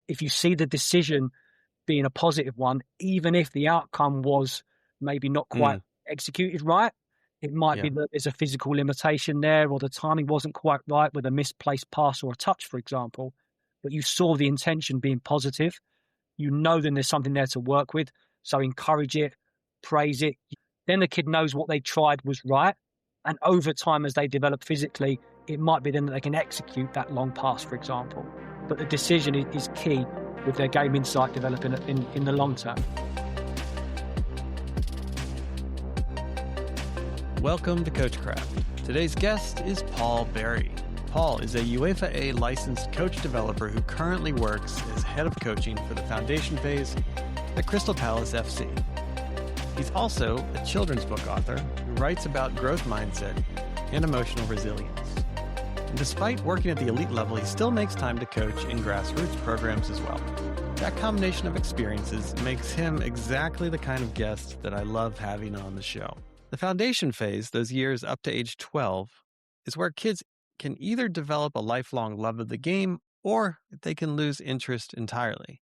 if you see the decision being a positive one, even if the outcome was maybe not quite executed right, it might be that there's a physical limitation there, or the timing wasn't quite right with a misplaced pass or a touch, for example. But you saw the intention being positive. You know then there's something there to work with. So encourage it, praise it. Then the kid knows what they tried was right. And over time, as they develop physically, it might be then that they can execute that long pass, for example. But the decision is key with their game insight developing in the long term. Welcome to Coachcraft. Today's guest is Paul Berry. Paul is a UEFA A licensed coach developer who currently works as head of coaching for the foundation phase at Crystal Palace FC. He's also a children's book author who writes about growth mindset and emotional resilience. And despite working at the elite level, he still makes time to coach in grassroots programs as well. That combination of experiences makes him exactly the kind of guest that I love having on the show. The foundation phase, those years up to age 12, is where kids can either develop a lifelong love of the game or they can lose interest entirely.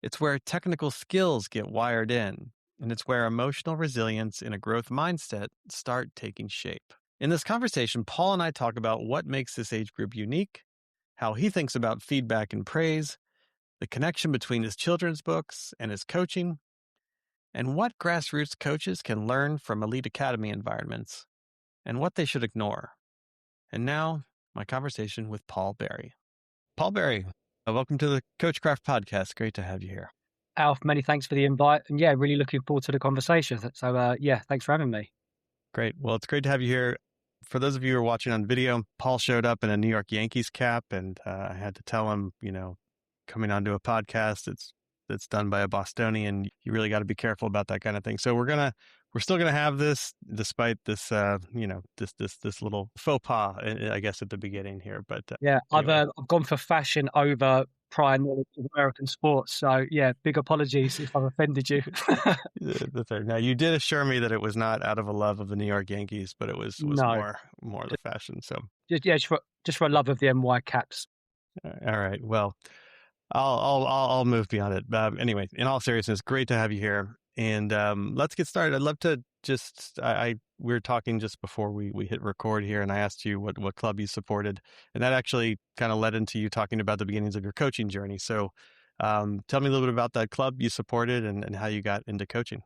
It's where technical skills get wired in, and it's where emotional resilience and a growth mindset start taking shape. In this conversation, Paul and I talk about what makes this age group unique, how he thinks about feedback and praise, the connection between his children's books and his coaching, and what grassroots coaches can learn from elite academy environments, and what they should ignore. And now, my conversation with Paul Berry. Paul Berry, welcome to the Coachcraft podcast. Great to have you here. Alf, many thanks for the invite. And yeah, really looking forward to the conversation. So thanks for having me. Great. Well, it's great to have you here. For those of you who are watching on video, Paul showed up in a New York Yankees cap, and I had to tell him, coming onto a podcast, that's done by a Bostonian, you really got to be careful about that kind of thing. So we're still gonna have this, despite this, this little faux pas, I guess, at the beginning here. But anyway. I've gone for fashion over prior knowledge of American sports. So yeah, big apologies if I've offended you. Now, you did assure me that it was not out of a love of the New York Yankees, but it was more the fashion. So just for a love of the NY Caps. All right. Well, I'll move beyond it. Anyway, in all seriousness, great to have you here. And let's get started. I'd love to we were talking just before we hit record here, and I asked you what club you supported, and that actually kind of led into you talking about the beginnings of your coaching journey. So tell me a little bit about that club you supported and how you got into coaching.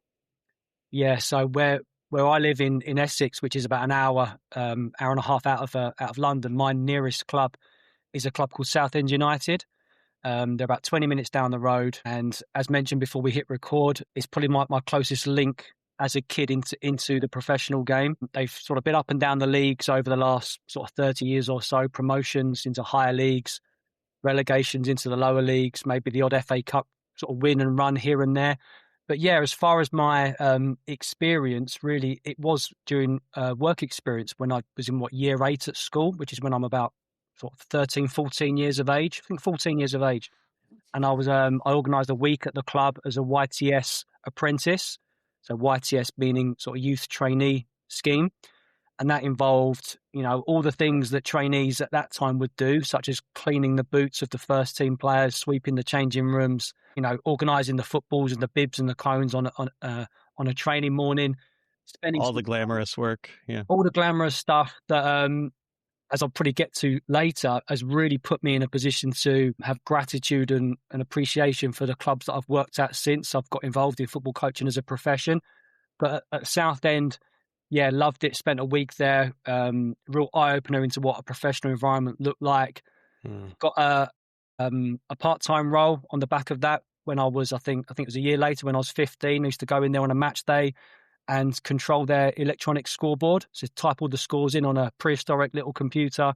Yeah, so where I live in Essex, which is about an hour and a half out of London, my nearest club is a club called Southend United. They're about 20 minutes down the road. And as mentioned before we hit record, it's probably my closest link as a kid into the professional game. They've sort of been up and down the leagues over the last sort of 30 years or so, promotions into higher leagues, relegations into the lower leagues, maybe the odd FA Cup sort of win and run here and there. But yeah, as far as my experience, really, it was during work experience when I was in year 8 at school, which is when I'm about sort of 13, 14 years of age. I think 14 years of age. And I organised a week at the club as a YTS apprentice. So YTS meaning sort of youth trainee scheme. And that involved, all the things that trainees at that time would do, such as cleaning the boots of the first team players, sweeping the changing rooms, organising the footballs and the bibs and the cones on a training morning. All the glamorous work. Yeah. All the glamorous stuff that, as I'll probably get to later, has really put me in a position to have gratitude and appreciation for the clubs that I've worked at since I've got involved in football coaching as a profession. But at Southend, yeah, loved it. Spent a week there. Real eye-opener into what a professional environment looked like. Got a part-time role on the back of that when I was, I think it was a year later when I was 15. I used to go in there on a match day and control their electronic scoreboard. So type all the scores in on a prehistoric little computer,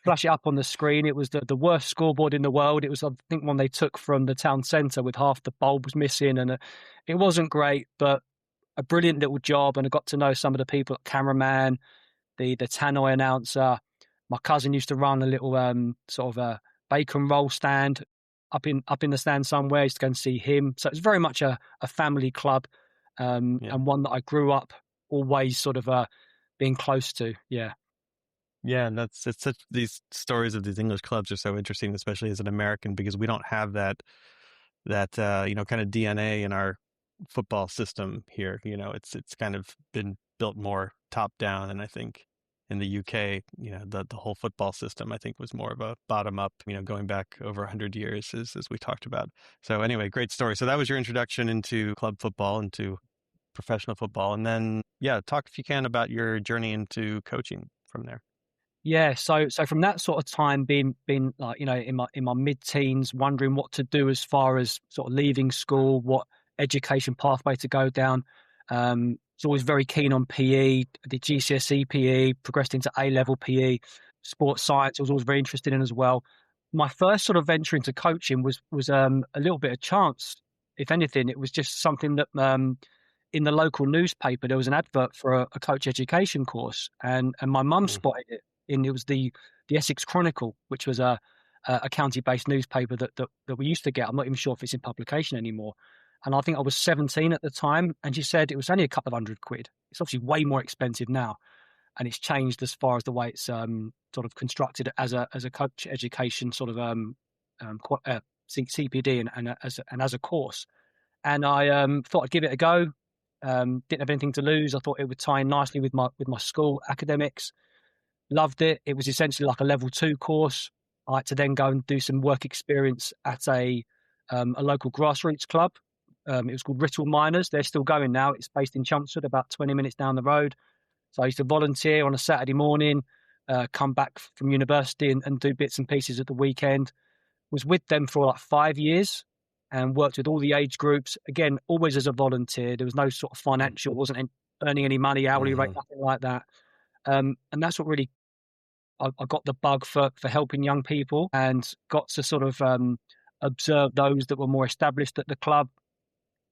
flash it up on the screen. It was the worst scoreboard in the world. It was, I think, one they took from the town centre with half the bulbs missing. And it wasn't great, but a brilliant little job. And I got to know some of the people, cameraman, the tannoy announcer. My cousin used to run a little sort of a bacon roll stand up in the stand somewhere. I used to go and see him. So it was very much a family club. And one that I grew up always sort of being close to. Yeah. Yeah, and it's such these stories of these English clubs are so interesting, especially as an American, because we don't have that kind of DNA in our football system here. It's kind of been built more top down, and I think in the UK, the whole football system I think was more of a bottom up, going back over 100 years as we talked about. So anyway, great story. So that was your introduction into club football, into professional football, and then yeah, talk if you can about your journey into coaching from there. Yeah, so from that sort of time, being like in my mid teens, wondering what to do as far as sort of leaving school, what education pathway to go down. Was always very keen on PE. Did GCSE PE, progressed into A level PE, sports science. I was always very interested in as well. My first sort of venture into coaching was a little bit of chance. If anything, it was just something that in the local newspaper there was an advert for a coach education course, and my mum Mm. spotted it. It was the Essex Chronicle, which was a county-based newspaper that we used to get. I'm not even sure if it's in publication anymore. And I think I was 17 at the time, and she said it was only a couple of £100. It's obviously way more expensive now, and it's changed as far as the way it's sort of constructed as a coach education sort of CPD and as a course. And I thought I'd give it a go. Didn't have anything to lose. I thought it would tie in nicely with my school academics. Loved it. It was essentially like a level 2 course. I had to then go and do some work experience at a local grassroots club. It was called Rittle Miners. They're still going now. It's based in Chelmsford, about 20 minutes down the road. So I used to volunteer on a Saturday morning, come back from university and do bits and pieces at the weekend. Was with them for like 5 years and worked with all the age groups. Again, always as a volunteer. There was no sort of financial, wasn't earning any money, hourly rate, Mhm. nothing like that. And that's what really I got the bug for helping young people and got to sort of observe those that were more established at the club.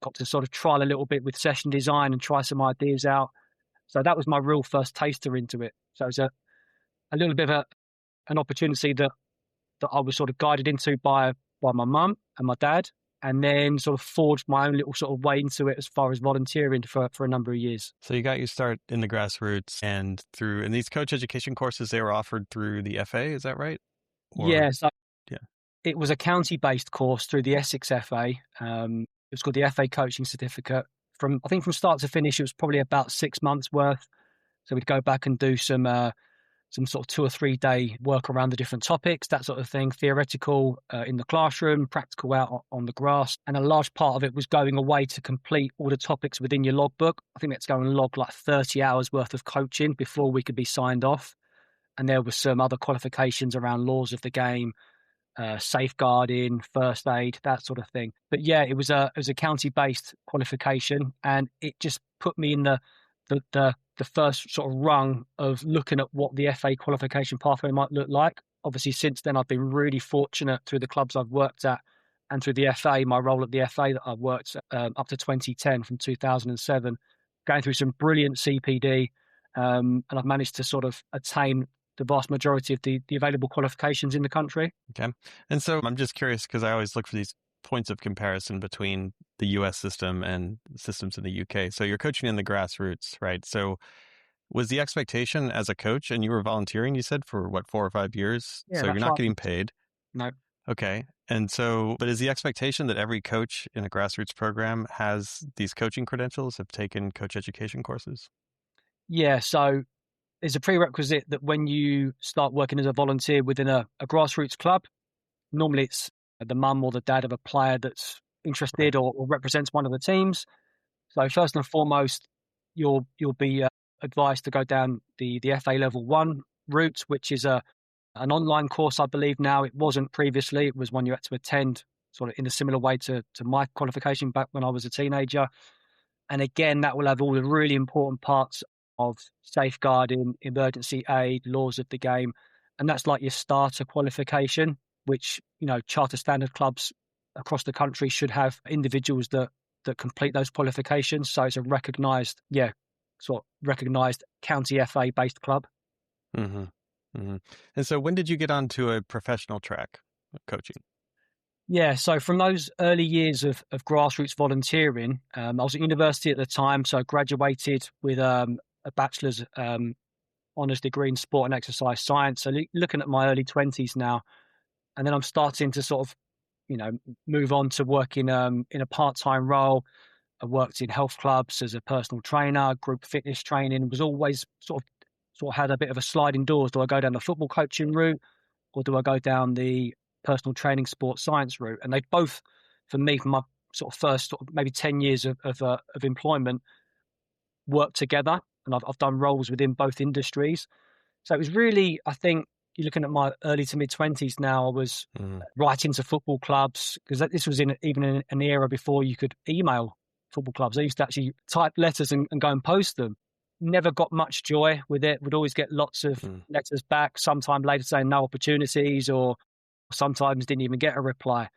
Got to sort of trial a little bit with session design and try some ideas out. So that was my real first taster into it. So it was a little bit of an opportunity that I was sort of guided into by my mum and my dad, and then sort of forged my own little sort of way into it as far as volunteering for a number of years. So you got your start in the grassroots and these coach education courses, they were offered through the FA, is that right? Or Yeah, so yeah. it was a county-based course through the Essex FA. It was called the FA Coaching Certificate. I think from start to finish, it was probably about 6 months worth. So we'd go back and do some sort of 2 or 3 day work around the different topics, that sort of thing, theoretical in the classroom, practical out on the grass. And a large part of it was going away to complete all the topics within your logbook. I think that's going to log like 30 hours worth of coaching before we could be signed off. And there were some other qualifications around laws of the game, safeguarding, first aid, that sort of thing. But yeah, it was a county based qualification, and it just put me in the first sort of rung of looking at what the FA qualification pathway might look like. Obviously, since then I've been really fortunate through the clubs I've worked at and through the FA, my role at the FA that I've worked up to 2010 from 2007, going through some brilliant CPD, and I've managed to sort of attain the vast majority of the available qualifications in the country. Okay. And so I'm just curious because I always look for these points of comparison between the US system and systems in the UK. So you're coaching in the grassroots, right? So was the expectation as a coach, and you were volunteering, you said, for what, 4 or 5 years? Yeah, So you're about not 5 getting years. paid. No. Okay. And so, but is the expectation that every coach in a grassroots program has these coaching credentials, have taken coach education courses? Yeah, so there's a prerequisite that when you start working as a volunteer within a grassroots club, normally it's the mum or the dad of a player that's Right. interested or represents one of the teams. So first and foremost, you'll be advised to go down the FA Level 1 route, which is an online course, I believe now. It wasn't previously. It was one you had to attend sort of in a similar way to my qualification back when I was a teenager. And again, that will have all the really important parts of safeguarding, emergency aid, laws of the game. And that's like your starter qualification, which, charter standard clubs across the country should have individuals that complete those qualifications. So it's a recognised, sort of recognised county FA based club. Mm-hmm. Mm-hmm. And so when did you get onto a professional track of coaching? Yeah, so from those early years of grassroots volunteering, I was at university at the time, so I graduated with a bachelor's honours degree in sport and exercise science. So looking at my early 20s now, and then I'm starting to sort of, move on to working in a part-time role. I worked in health clubs as a personal trainer, group fitness training, was always sort of had a bit of a sliding doors. Do I go down the football coaching route or do I go down the personal training sports science route? And they both, for me, for my sort of first maybe 10 years of employment, worked together. And I've done roles within both industries. So it was really, I think, you're looking at my early to mid 20s now, I was writing to football clubs because this was even in an era before you could email football clubs. I used to actually type letters and go and post them. Never got much joy with it. Would always get lots of letters back, sometime later saying no opportunities, or sometimes didn't even get a reply.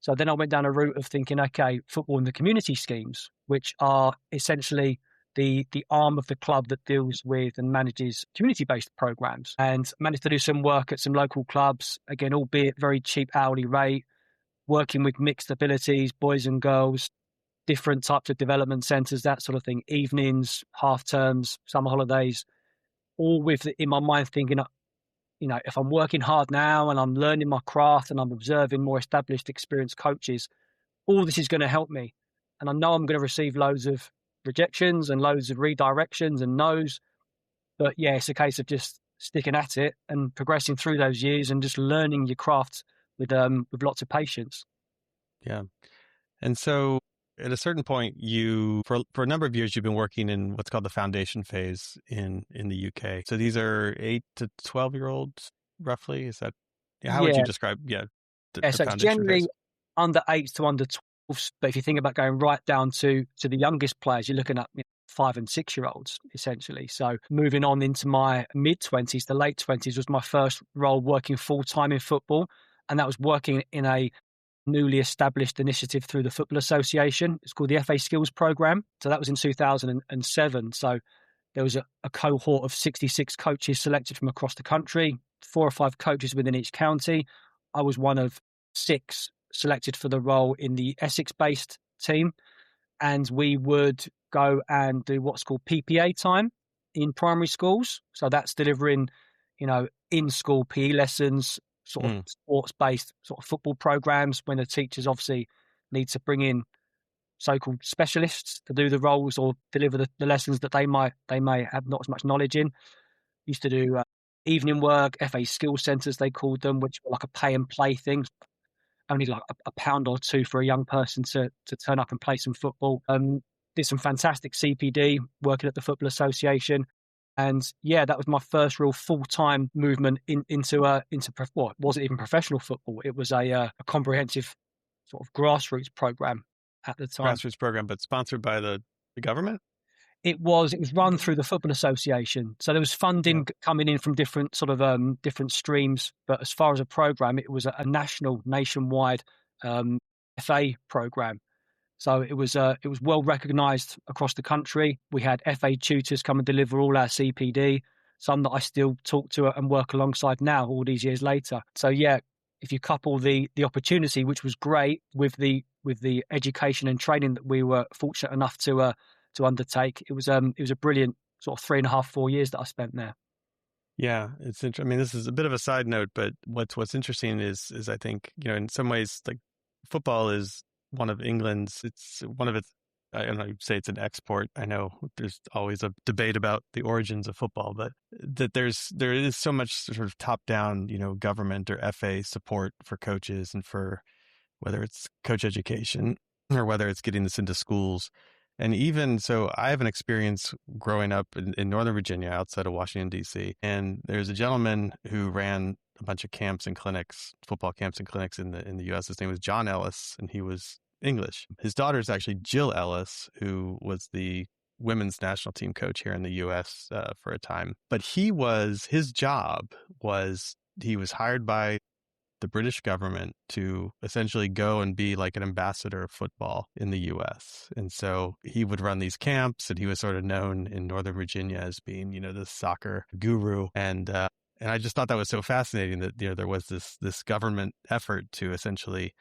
So then I went down a route of thinking, okay, football in the community schemes, which are essentially the arm of the club that deals with and manages community-based programs, and managed to do some work at some local clubs, again, albeit very cheap hourly rate, working with mixed abilities, boys and girls, different types of development centres, that sort of thing, evenings, half terms, summer holidays, all with in my mind thinking, if I'm working hard now and I'm learning my craft and I'm observing more established, experienced coaches, all this is going to help me. And I know I'm going to receive loads of rejections and loads of redirections and no's. But yeah, it's a case of just sticking at it and progressing through those years and just learning your craft with lots of patience. Yeah. And so at a certain point, for a number of years, you've been working in what's called the foundation phase in the UK. So these are 8 to 12-year-olds, roughly? Is that, how would you describe, the so it's generally phase? Under 8 to under 12. But if you think about going right down to the youngest players, you're looking at 5 and 6-year-olds, essentially. So moving on into my mid-20s, the late 20s was my first role working full-time in football. And that was working in a newly established initiative through the Football Association. It's called the FA Skills Programme. So that was in 2007. So there was a cohort of 66 coaches selected from across the country, 4 or 5 coaches within each county. I was one of 6 selected for the role in the Essex-based team. And we would go and do what's called PPA time in primary schools. So that's delivering, in-school PE lessons, sort of sports-based sort of football programs when the teachers obviously need to bring in so-called specialists to do the roles or deliver the lessons that they may have not as much knowledge in. Used to do evening work, FA skill centres they called them, which were like a pay and play thing. Only like a pound or two for a young person to turn up and play some football. Did some fantastic CPD working at the Football Association. And yeah, that was my first real full-time movement into it wasn't even professional football. It was a comprehensive sort of grassroots program at the time. Grassroots program, but sponsored by the government? It was run through the Football Association. So there was funding coming in from different sort of different streams. But as far as a program, it was a nationwide FA program. So it was well recognised across the country. We had FA tutors come and deliver all our CPD, some that I still talk to and work alongside now all these years later. So yeah, if you couple the opportunity, which was great, with the education and training that we were fortunate enough to undertake, it was a brilliant sort of 3.5, 4 years that I spent there. Yeah, it's interesting. I mean, this is a bit of a side note, but what's interesting is I think, in some ways, like football is one of England's, it's one of its, I don't know, you'd say it's an export. I know there's always a debate about the origins of football, but that there is so much sort of top-down, government or FA support for coaches and for whether it's coach education or whether it's getting this into schools. And even so, I have an experience growing up in Northern Virginia outside of Washington, D.C. And there's a gentleman who ran a bunch of camps and clinics, football camps and clinics in the U.S. His name was John Ellis, and he was English. His daughter is actually Jill Ellis, who was the women's national team coach here in the U.S. For a time. But his job was, he was hired by the British government to essentially go and be like an ambassador of football in the U.S. And so he would run these camps, and he was sort of known in Northern Virginia as being, the soccer guru. And I just thought that was so fascinating that, there was this government effort to essentially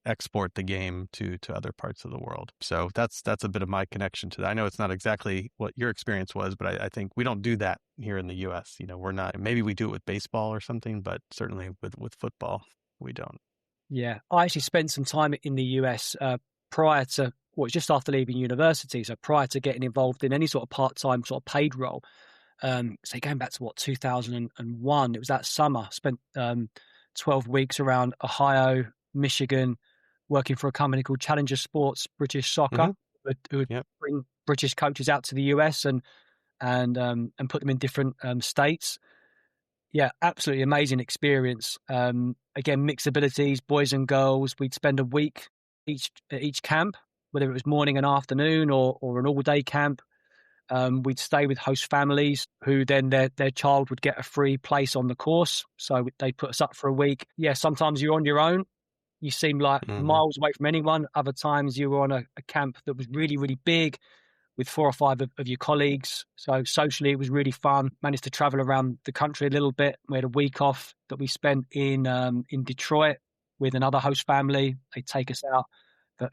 export the game to other parts of the world. So that's a bit of my connection to that. I know it's not exactly what your experience was, but I think we don't do that here in the US. We're not, maybe we do it with baseball or something, but certainly with football, we don't. Yeah, I actually spent some time in the US prior to, just after leaving university. So prior to getting involved in any sort of part-time sort of paid role. So going back to 2001, it was that summer, spent 12 weeks around Ohio, Michigan, working for a company called Challenger Sports British Soccer, who would bring British coaches out to the US and put them in different states. Yeah, absolutely amazing experience. Again, mixed abilities, boys and girls. We'd spend a week at each camp, whether it was morning and afternoon or an all-day camp. We'd stay with host families who then their child would get a free place on the course. So they put us up for a week. Yeah, sometimes you're on your own. You seem like miles away from anyone. Other times you were on a camp that was really, really big with 4 or 5 of your colleagues. So socially, it was really fun. Managed to travel around the country a little bit. We had a week off that we spent in Detroit with another host family. They'd take us out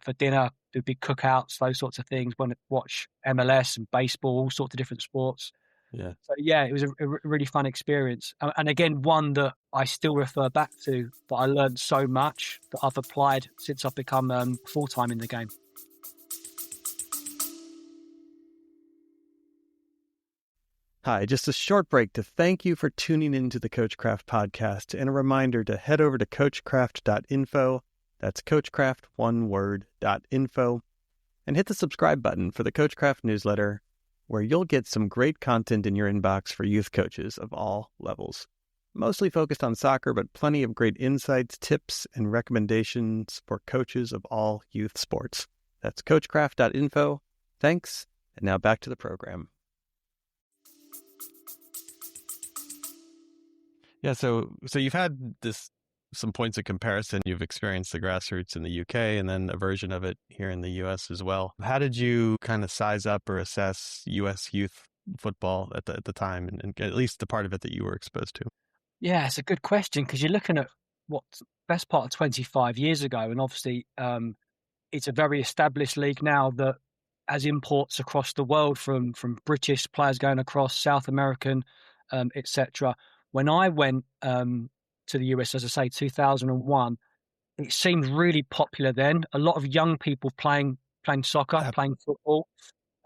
for dinner, do big cookouts, those sorts of things. Watch MLS and baseball, all sorts of different sports. Yeah. So yeah, it was a really fun experience. And again, one that I still refer back to, that I learned so much that I've applied since I've become full-time in the game. Hi, just a short break to thank you for tuning into the Coachcraft podcast and a reminder to head over to coachcraft.info. That's Coachcraft, one word, .info, and hit the subscribe button for the Coachcraft newsletter, where you'll get some great content in your inbox for youth coaches of all levels. Mostly focused on soccer, but plenty of great insights, tips, and recommendations for coaches of all youth sports. That's coachcraft.info. Thanks, and now back to the program. Yeah, so you've had some points of comparison. You've experienced the grassroots in the UK and then a version of it here in the US as well. How did you kind of size up or assess US youth football at the time, and at least the part of it that you were exposed to? Yeah, it's a good question, because you're looking at what's best part of 25 years ago, and obviously it's a very established league now that has imports across the world from British players going across, South American, etc. When I went to the US, as I say, 2001, it seemed really popular then. A lot of young people playing soccer, playing football.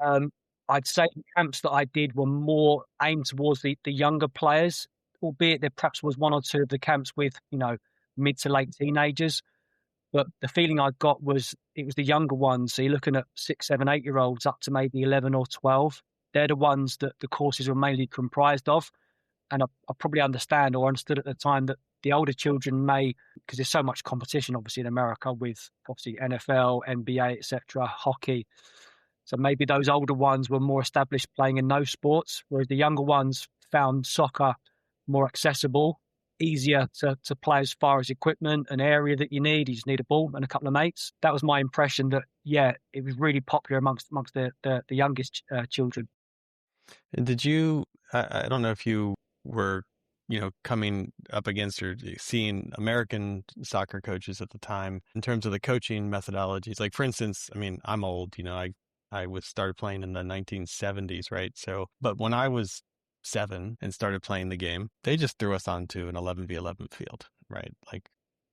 I'd say the camps that I did were more aimed towards the younger players, albeit there perhaps was 1 or 2 of the camps with, mid to late teenagers. But the feeling I got was it was the younger ones. So you're looking at 6, 7, 8-year-olds up to maybe 11 or 12. They're the ones that the courses were mainly comprised of. And I probably understood at the time that the older children may, because there's so much competition, obviously, in America with obviously NFL, NBA, etc., hockey. So maybe those older ones were more established playing in those sports, whereas the younger ones found soccer more accessible, easier to play as far as equipment, an area that you need. You just need a ball and a couple of mates. That was my impression, that, yeah, it was really popular amongst the youngest children. And did you, I don't know if you were, coming up against or seeing American soccer coaches at the time in terms of the coaching methodologies. Like, for instance, I mean, I'm old, I started playing in the 1970s, right? So, but when I was 7 and started playing the game, they just threw us onto an 11v11 field, right? Like,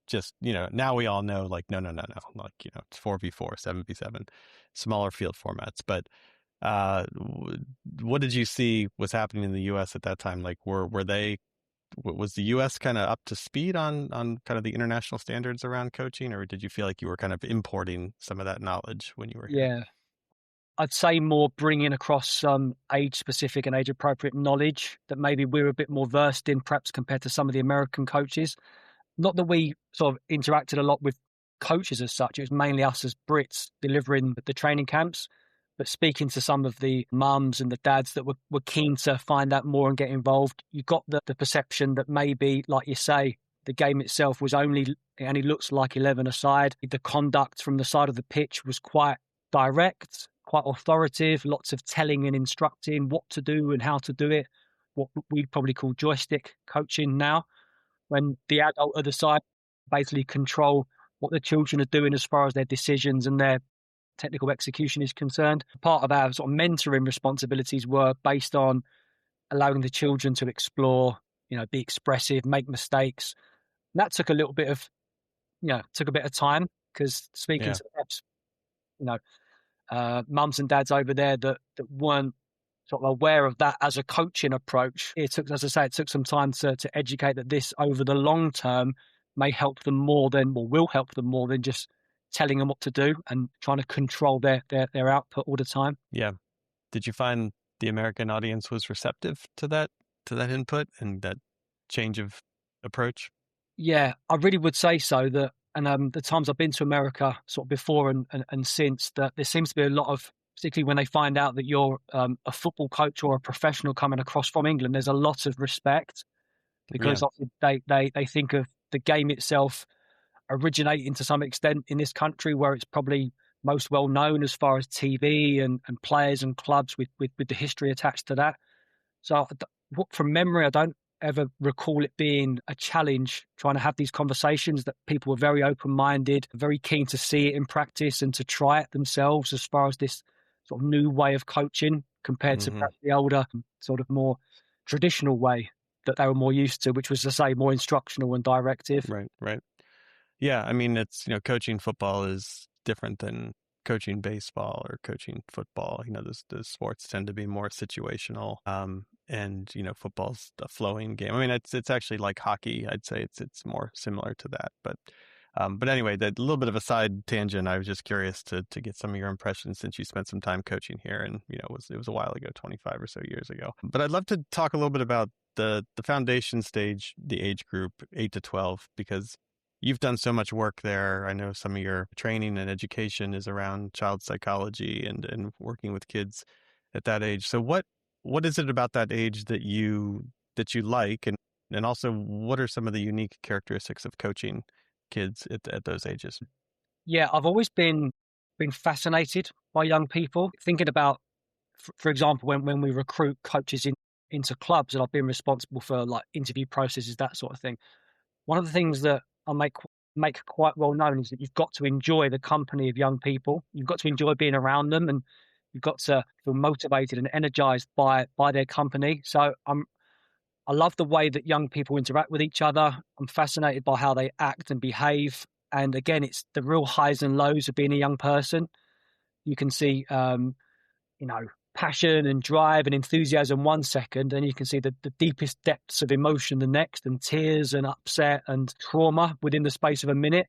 just, now we all know, like, no. Like, it's 4v4, 7v7, smaller field formats. But what did you see was happening in the U.S. at that time? Like, was the U.S. kind of up to speed on kind of the international standards around coaching, or did you feel like you were kind of importing some of that knowledge when you were here? Yeah, I'd say more bringing across some age-specific and age-appropriate knowledge that maybe we're a bit more versed in, perhaps compared to some of the American coaches. Not that we sort of interacted a lot with coaches as such. It was mainly us as Brits delivering the training camps. But speaking to some of the mums and the dads that were keen to find out more and get involved, you got the perception that maybe, like you say, the game itself it only looks like 11 aside. The conduct from the side of the pitch was quite direct, quite authoritative, lots of telling and instructing what to do and how to do it, what we'd probably call joystick coaching now, when the adult other side basically control what the children are doing as far as their decisions and their technical execution is concerned. Part of our sort of mentoring responsibilities were based on allowing the children to explore, be expressive, make mistakes. And that took a little bit of, took a bit of time, because speaking Yeah. to perhaps, mums and dads over there that weren't sort of aware of that as a coaching approach, it took, as I say, it took some time to educate that this over the long term may help them more than, or will help them more than just telling them what to do and trying to control their output all the time. Yeah. Did you find the American audience was receptive to that input and that change of approach? Yeah, I really would say so. That, and the times I've been to America, sort of before and since, that there seems to be a lot of, particularly when they find out that you're a football coach or a professional coming across from England, there's a lot of respect, because Yeah. they think of the game itself originating to some extent in this country, where it's probably most well known as far as TV and players and clubs with the history attached to that. So from memory, I don't ever recall it being a challenge trying to have these conversations, that people were very open-minded, very keen to see it in practice and to try it themselves as far as this sort of new way of coaching compared to perhaps the older, sort of more traditional way that they were more used to, which was, to say, more instructional and directive. Right. Yeah, I mean, it's, coaching football is different than coaching baseball or coaching football. Those sports tend to be more situational. And, football's a flowing game. I mean, it's actually like hockey. I'd say it's more similar to that. But anyway, that little bit of a side tangent. I was just curious to get some of your impressions, since you spent some time coaching here, and it was a while ago, 25 or so years ago. But I'd love to talk a little bit about the foundation stage, the age group 8 to 12, because you've done so much work there. I know some of your training and education is around child psychology and working with kids at that age. So what is it about that age that you like, and also what are some of the unique characteristics of coaching kids at those ages? Yeah, I've always been fascinated by young people. Thinking about, for example, when we recruit coaches into clubs, and I've been responsible for like interview processes, that sort of thing. One of the things that I make quite well known is that you've got to enjoy the company of young people. You've got to enjoy being around them, and you've got to feel motivated and energized by their company. So I love the way that young people interact with each other. I'm fascinated by how they act and behave. And again, it's the real highs and lows of being a young person. You can see, passion and drive and enthusiasm one second, and you can see the deepest depths of emotion the next, and tears and upset and trauma within the space of a minute.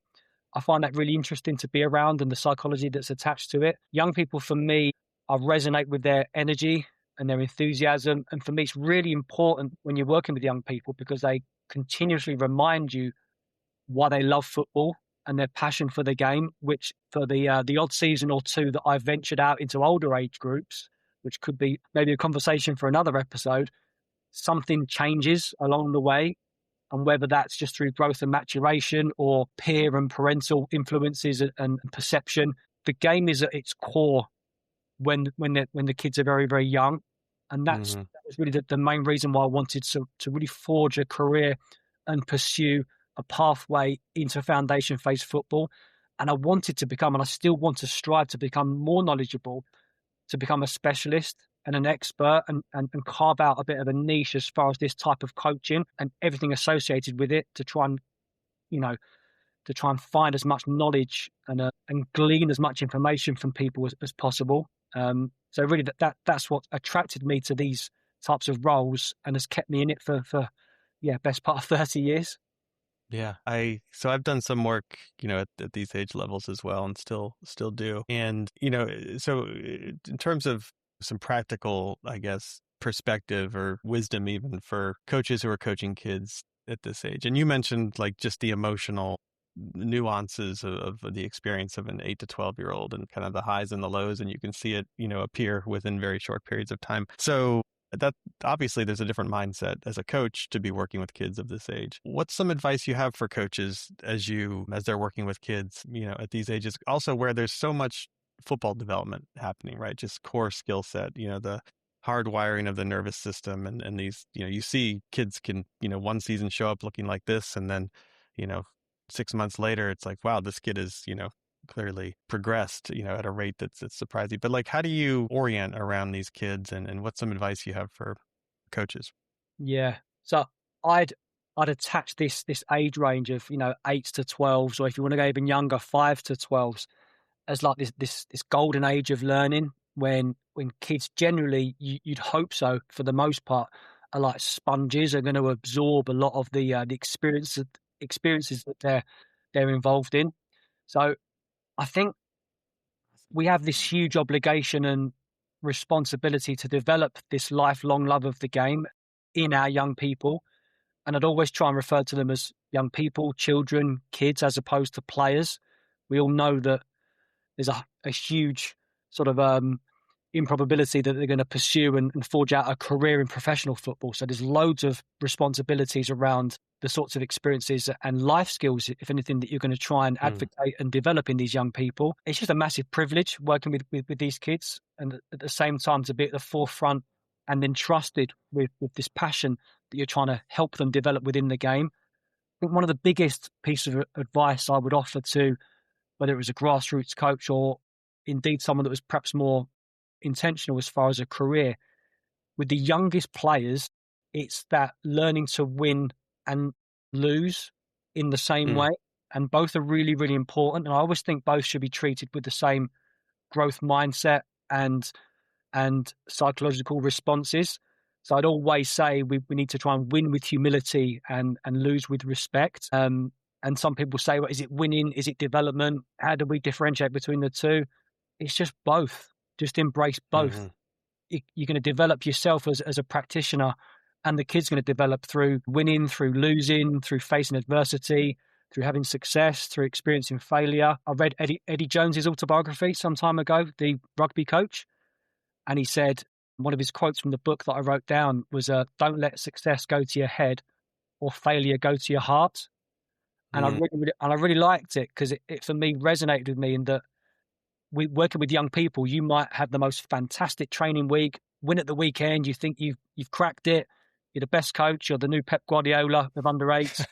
I find that really interesting to be around, and the psychology that's attached to it. Young people, for me, I resonate with their energy and their enthusiasm. And for me, it's really important when you're working with young people, because they continuously remind you why they love football and their passion for the game, which for the odd season or two that I've ventured out into older age groups, which could be maybe a conversation for another episode, something changes along the way. And whether that's just through growth and maturation or peer and parental influences and perception, the game is at its core when the kids are very, very young. And that was really the main reason why I wanted to really forge a career and pursue a pathway into foundation phase football. And I wanted to become, and I still want to strive to become more knowledgeable, to become a specialist and an expert, and carve out a bit of a niche as far as this type of coaching and everything associated with it, to try and, find as much knowledge and glean as much information from people as possible. So really that's what attracted me to these types of roles and has kept me in it for best part of 30 years. Yeah, so I've done some work, at these age levels as well, and still do. And, so in terms of some practical, I guess, perspective or wisdom, even for coaches who are coaching kids at this age. And you mentioned like just the emotional nuances of the experience of an 8 to 12-year-old, and kind of the highs and the lows, and you can see it, appear within very short periods of time. So that obviously there's a different mindset as a coach to be working with kids of this age. What's some advice you have for coaches as they're working with kids, at these ages, also where there's so much football development happening, right? Just core skill set, the hardwiring of the nervous system, and these, you see kids can, one season show up looking like this, and then, 6 months later, it's like, wow, this kid is, clearly progressed, at a rate that's surprising. But like, how do you orient around these kids, and what's some advice you have for coaches? Yeah. So I'd attach this age range of 8s to 12s, or if you want to go even younger, 5 to 12s, as like this golden age of learning when kids generally you'd hope so for the most part are like sponges, are going to absorb a lot of the experiences that they're involved in. So I think we have this huge obligation and responsibility to develop this lifelong love of the game in our young people. And I'd always try and refer to them as young people, children, kids, as opposed to players. We all know that there's a huge sort of improbability that they're going to pursue and forge out a career in professional football. So there's loads of responsibilities around the sorts of experiences and life skills, if anything, that you're going to try and advocate and develop in these young people. It's just a massive privilege working with these kids, and at the same time to be at the forefront and then trusted with this passion that you're trying to help them develop within the game. I think one of the biggest pieces of advice I would offer to whether it was a grassroots coach or indeed someone that was perhaps more intentional as far as a career, with the youngest players, it's that learning to win and lose in the same way. And both are really, really important. And I always think both should be treated with the same growth mindset and psychological responses. So I'd always say we need to try and win with humility and lose with respect. And some people say, well, is it winning? Is it development? How do we differentiate between the two? It's just both. Just embrace both. You're going to develop yourself as a practitioner, and the kid's going to develop through winning, through losing, through facing adversity, through having success, through experiencing failure. I read Eddie Jones's autobiography some time ago, the rugby coach, and he said, one of his quotes from the book that I wrote down was, don't let success go to your head or failure go to your heart. And I really liked it because it for me resonated with me in that working with young people, you might have the most fantastic training week, win at the weekend, you think you've cracked it, you're the best coach, you're the new Pep Guardiola of under eights.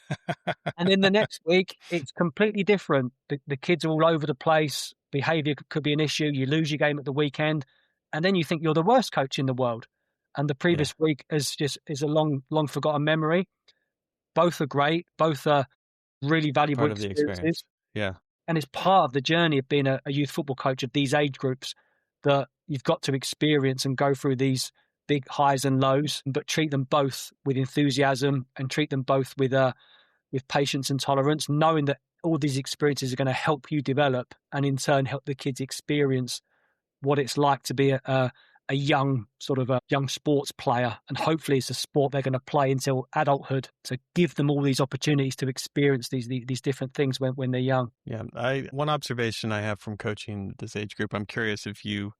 And then the next week, it's completely different. The kids are all over the place, behaviour could be an issue, you lose your game at the weekend, and then you think you're the worst coach in the world. And the previous week is a long forgotten memory. Both are great, both are really valuable part of the experience. Yeah. And it's part of the journey of being a youth football coach of these age groups that you've got to experience and go through these big highs and lows, but treat them both with enthusiasm and treat them both with patience and tolerance, knowing that all these experiences are going to help you develop and in turn help the kids experience what it's like to be a young sports player. And hopefully it's a sport they're going to play until adulthood, to give them all these opportunities to experience these different things when they're young. Yeah. One observation I have from coaching this age group, I'm curious if you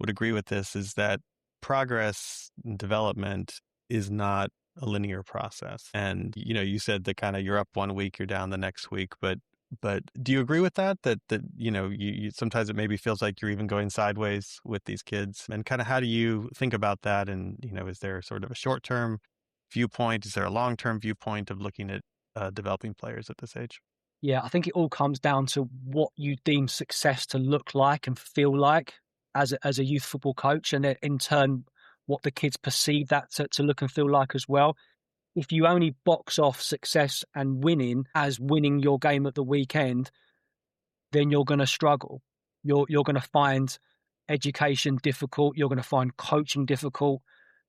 would agree with this, is that progress and development is not a linear process. And, you said that kind of you're up one week, you're down the next week, but do you agree with that you sometimes it maybe feels like you're even going sideways with these kids? And kind of how do you think about that? And, is there sort of a short-term viewpoint? Is there a long-term viewpoint of looking at developing players at this age? Yeah, I think it all comes down to what you deem success to look like and feel like as a youth football coach, and then in turn, what the kids perceive that to look and feel like as well. If you only box off success and winning as winning your game at the weekend, then you're going to struggle. You're going to find education difficult. You're going to find coaching difficult.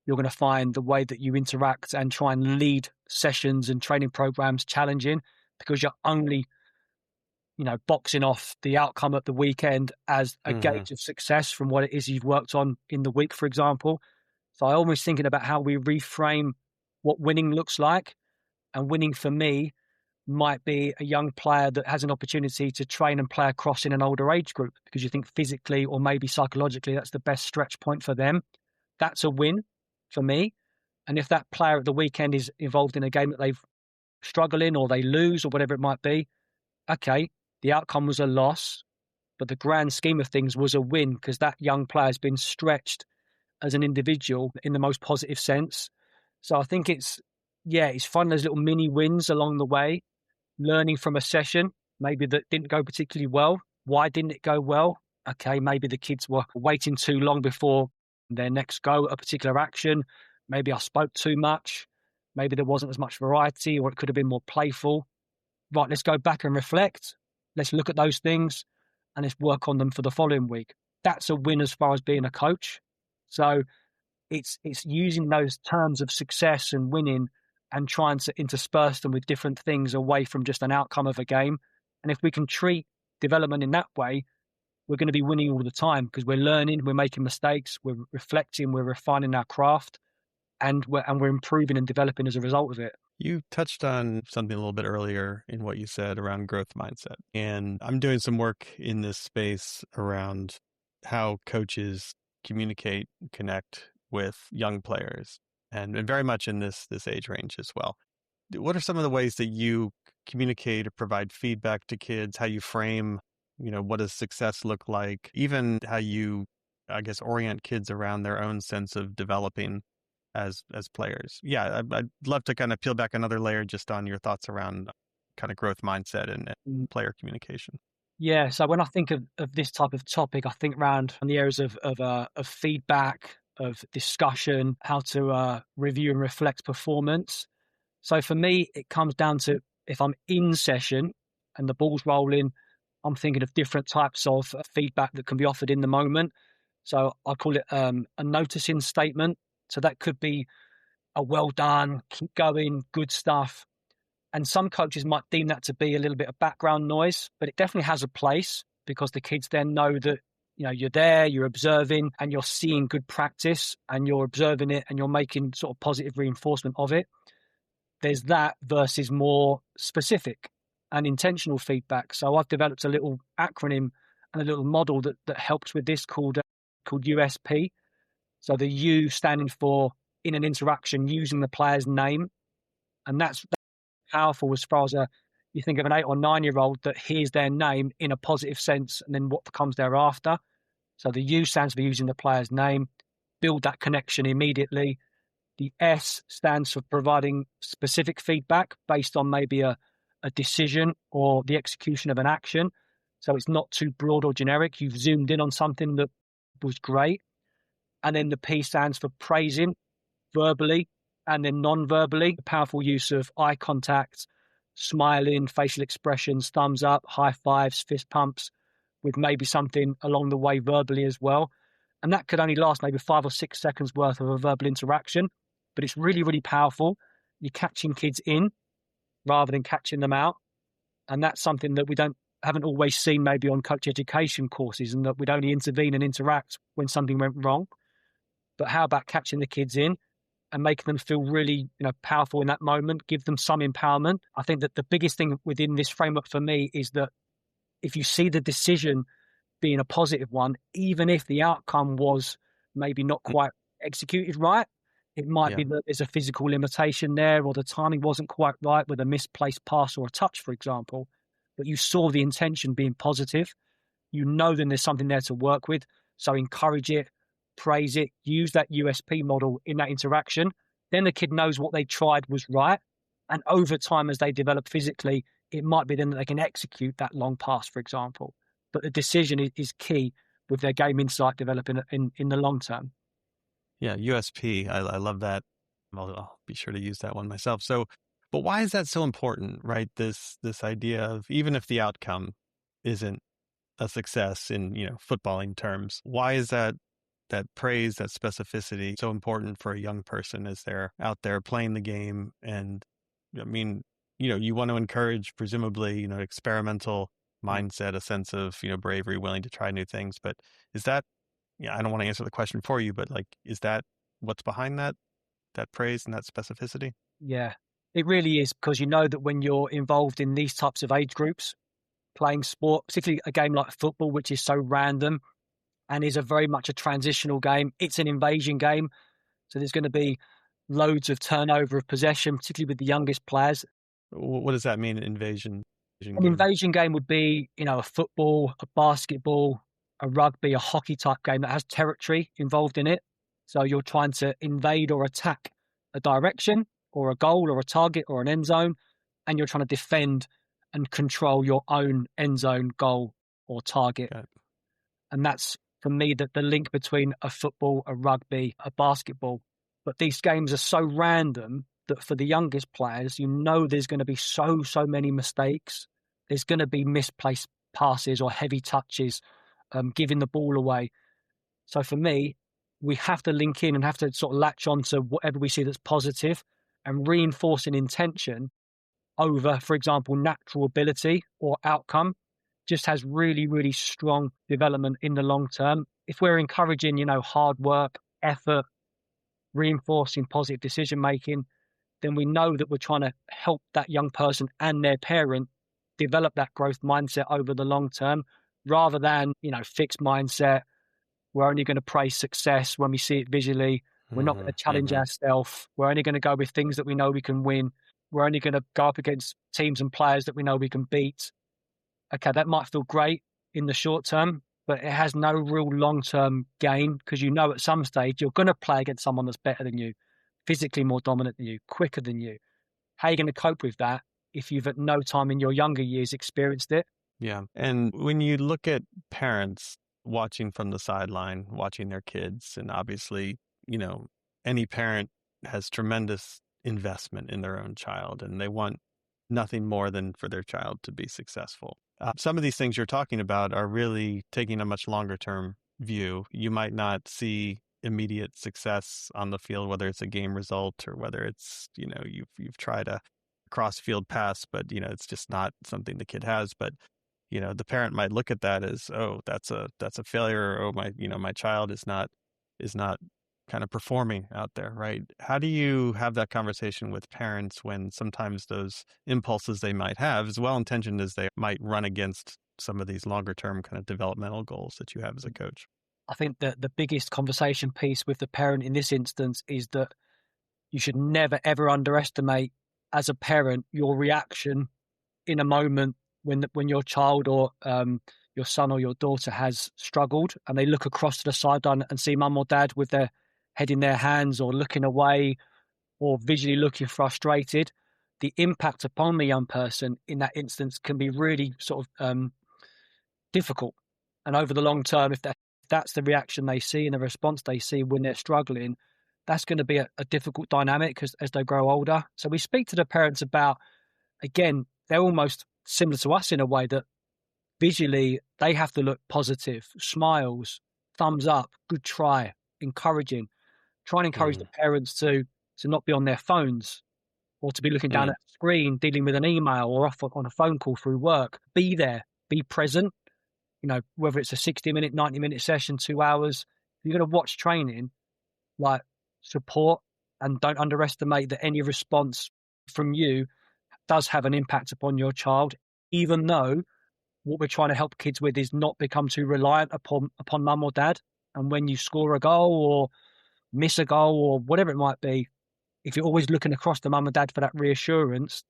You're going to find the way that you interact and try and lead sessions and training programs challenging, because you're only, boxing off the outcome at the weekend as a gauge of success from what it is you've worked on in the week, for example. So I'm always thinking about how we reframe what winning looks like. And winning for me might be a young player that has an opportunity to train and play across in an older age group, because you think physically or maybe psychologically that's the best stretch point for them. That's a win for me. And if that player at the weekend is involved in a game that they've struggled in or they lose or whatever it might be, okay, the outcome was a loss, but the grand scheme of things was a win, because that young player has been stretched as an individual in the most positive sense. So I think it's finding those little mini wins along the way learning from a session, maybe that didn't go particularly well. Why didn't it go well? Okay, maybe the kids were waiting too long before their next go at a particular action. Maybe I spoke too much. Maybe there wasn't as much variety, or it could have been more playful. Right, let's go back and reflect. Let's look at those things and let's work on them for the following week. That's a win as far as being a coach. So it's using those terms of success and winning and trying to intersperse them with different things away from just an outcome of a game. And if we can treat development in that way, we're going to be winning all the time because we're learning, we're making mistakes, we're reflecting, we're refining our craft, and we're improving and developing as a result of it. You touched on something a little bit earlier in what you said around growth mindset. And I'm doing some work in this space around how coaches communicate, connect with young players, and very much in this age range as well. What are some of the ways that you communicate or provide feedback to kids, how you frame, what does success look like, even how you, I guess, orient kids around their own sense of developing as players? Yeah, I'd love to kind of peel back another layer just on your thoughts around kind of growth mindset and player communication. Yeah, so when I think of this type of topic, I think around the areas of feedback, of discussion, how to review and reflect performance. So for me, it comes down to if I'm in session and the ball's rolling, I'm thinking of different types of feedback that can be offered in the moment. So I call it a noticing statement. So that could be a well done, keep going, good stuff. And some coaches might deem that to be a little bit of background noise, but it definitely has a place because the kids then know that you're there, you're observing, and you're seeing good practice, and you're observing it, and you're making sort of positive reinforcement of it. There's that versus more specific and intentional feedback. So I've developed a little acronym and a little model that helps with this called USP. So the U standing for in an interaction using the player's name, and that's powerful as far as you think of an 8 or 9-year-old that hears their name in a positive sense, and then what comes thereafter. So the U stands for using the player's name, build that connection immediately. The S stands for providing specific feedback based on maybe a decision or the execution of an action. So it's not too broad or generic. You've zoomed in on something that was great. And then the P stands for praising verbally and then non-verbally. The powerful use of eye contact, smiling, facial expressions, thumbs up, high fives, fist pumps, with maybe something along the way verbally as well. And that could only last maybe 5 or 6 seconds worth of a verbal interaction, but it's really, really powerful. You're catching kids in rather than catching them out. And that's something that we haven't always seen maybe on coach education courses, and that we'd only intervene and interact when something went wrong. But how about catching the kids in and making them feel really, powerful in that moment, give them some empowerment? I think that the biggest thing within this framework for me is that if you see the decision being a positive one, even if the outcome was maybe not quite executed right, it might be that there's a physical limitation there, or the timing wasn't quite right with a misplaced pass or a touch, for example, but you saw the intention being positive. Then there's something there to work with. So encourage it, praise it, use that USP model in that interaction. Then the kid knows what they tried was right. And over time, as they develop physically, it might be then that they can execute that long pass, for example. But the decision is key with their game insight developing in the long term. Yeah, USP. I love that. I'll be sure to use that one myself. So, but why is that so important, right? This idea of even if the outcome isn't a success in, footballing terms, why is that praise, that specificity so important for a young person as they're out there playing the game? And I mean, you want to encourage presumably, experimental mindset, a sense of, bravery, willing to try new things. But is that, I don't want to answer the question for you, but is that what's behind that praise and that specificity? Yeah, it really is, because that when you're involved in these types of age groups, playing sport, particularly a game like football, which is so random and is very much a transitional game, it's an invasion game. So there's going to be loads of turnover of possession, particularly with the youngest players. What does that mean, invasion? An invasion game would be, a football, a basketball, a rugby, a hockey type game that has territory involved in it. So you're trying to invade or attack a direction or a goal or a target or an end zone, and you're trying to defend and control your own end zone goal or target. Okay. And that's, for me, the link between a football, a rugby, a basketball. But these games are so random that for the youngest players, there's going to be so many mistakes. There's going to be misplaced passes or heavy touches, giving the ball away. So for me, we have to link in and have to sort of latch on to whatever we see that's positive and reinforcing intention over, for example, natural ability or outcome just has really, really strong development in the long term. If we're encouraging, hard work, effort, reinforcing positive decision making, then we know that we're trying to help that young person and their parent develop that growth mindset over the long term rather than, fixed mindset. We're only going to praise success when we see it visually. We're not going to challenge ourselves. We're only going to go with things that we know we can win. We're only going to go up against teams and players that we know we can beat. Okay, that might feel great in the short term, but it has no real long-term gain because at some stage you're going to play against someone that's better than you, physically more dominant than you, quicker than you. How are you going to cope with that if you've at no time in your younger years experienced it? Yeah. And when you look at parents watching from the sideline, watching their kids, and obviously, any parent has tremendous investment in their own child and they want nothing more than for their child to be successful. Some of these things you're talking about are really taking a much longer term view. You might not see immediate success on the field, whether it's a game result or whether it's, you've tried a cross field pass, but, it's just not something the kid has. But, the parent might look at that as, oh, that's a failure. Or, oh, my child is not kind of performing out there, right? How do you have that conversation with parents when sometimes those impulses they might have, as well-intentioned as they might, run against some of these longer-term kind of developmental goals that you have as a coach? I think that the biggest conversation piece with the parent in this instance is that you should never, ever underestimate, as a parent, your reaction in a moment when your child or your son or your daughter has struggled and they look across to the sideline and see mum or dad with their head in their hands or looking away or visually looking frustrated. The impact upon the young person in that instance can be really sort of difficult. And over the long term, if that's the reaction they see and the response they see when they're struggling, that's going to be a difficult dynamic as they grow older. So we speak to the parents about, again, they're almost similar to us in a way that visually they have to look positive, smiles, thumbs up, good try, encouraging. Try and encourage the parents to not be on their phones or to be looking down at the screen, dealing with an email or off on a phone call through work. Be there, be present. Whether it's a 60-minute, 90-minute session, 2 hours, you're going to watch training, like support, and don't underestimate that any response from you does have an impact upon your child, even though what we're trying to help kids with is not become too reliant upon mum or dad. And when you score a goal or miss a goal or whatever it might be, if you're always looking across to mum and dad for that reassurance,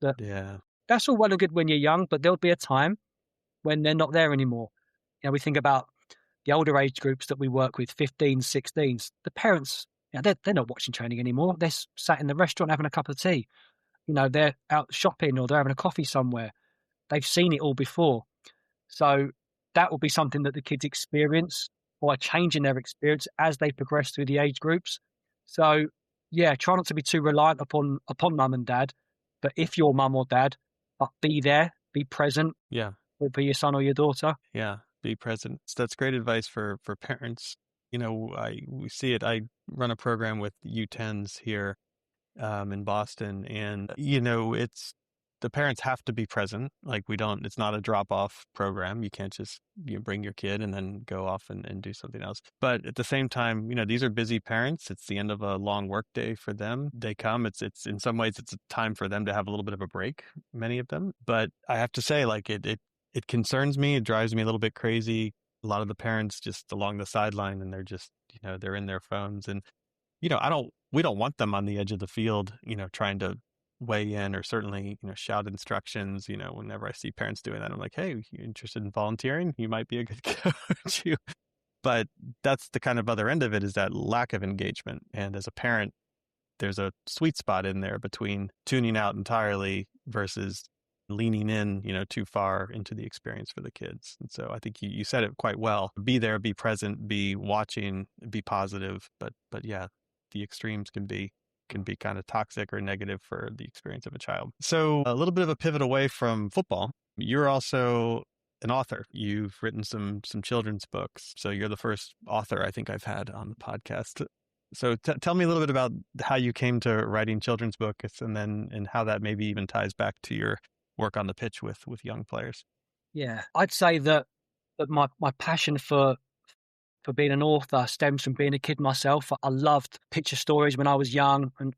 that's all well and good when you're young, but there'll be a time when they're not there anymore. We think about the older age groups that we work with, 15s, 16s. The parents, they're not watching training anymore. They're sat in the restaurant having a cup of tea. They're out shopping or they're having a coffee somewhere. They've seen it all before. So that will be something that the kids experience by changing their experience as they progress through the age groups. So, try not to be too reliant upon mum and dad. But if you're mum or dad, be there, be present. Yeah. For your son or your daughter. Yeah, be present. So that's great advice for parents. We see it. I run a program with U10s here in Boston, and it's the parents have to be present. Like it's not a drop-off program. You can't just bring your kid and then go off and do something else. But at the same time, these are busy parents. It's the end of a long work day for them. They come. It's in some ways it's a time for them to have a little bit of a break, many of them. But I have to say, like it concerns me. It drives me a little bit crazy. A lot of the parents just along the sideline, and they're just, they're in their phones, and we don't want them on the edge of the field, trying to weigh in or certainly, shout instructions. Whenever I see parents doing that, I'm like, hey, you interested in volunteering? You might be a good coach. But that's the kind of other end of it, is that lack of engagement. And as a parent, there's a sweet spot in there between tuning out entirely versus leaning in, too far into the experience for the kids. And so I think you said it quite well. Be there, be present, be watching, be positive. But yeah, the extremes can be kind of toxic or negative for the experience of a child. So a little bit of a pivot away from football. You're also an author. You've written some children's books. So you're the first author I think I've had on the podcast. So tell me a little bit about how you came to writing children's books, and how that maybe even ties back to your work on the pitch with young players. Yeah, I'd say that my passion for being an author stems from being a kid myself. I loved picture stories when I was young, and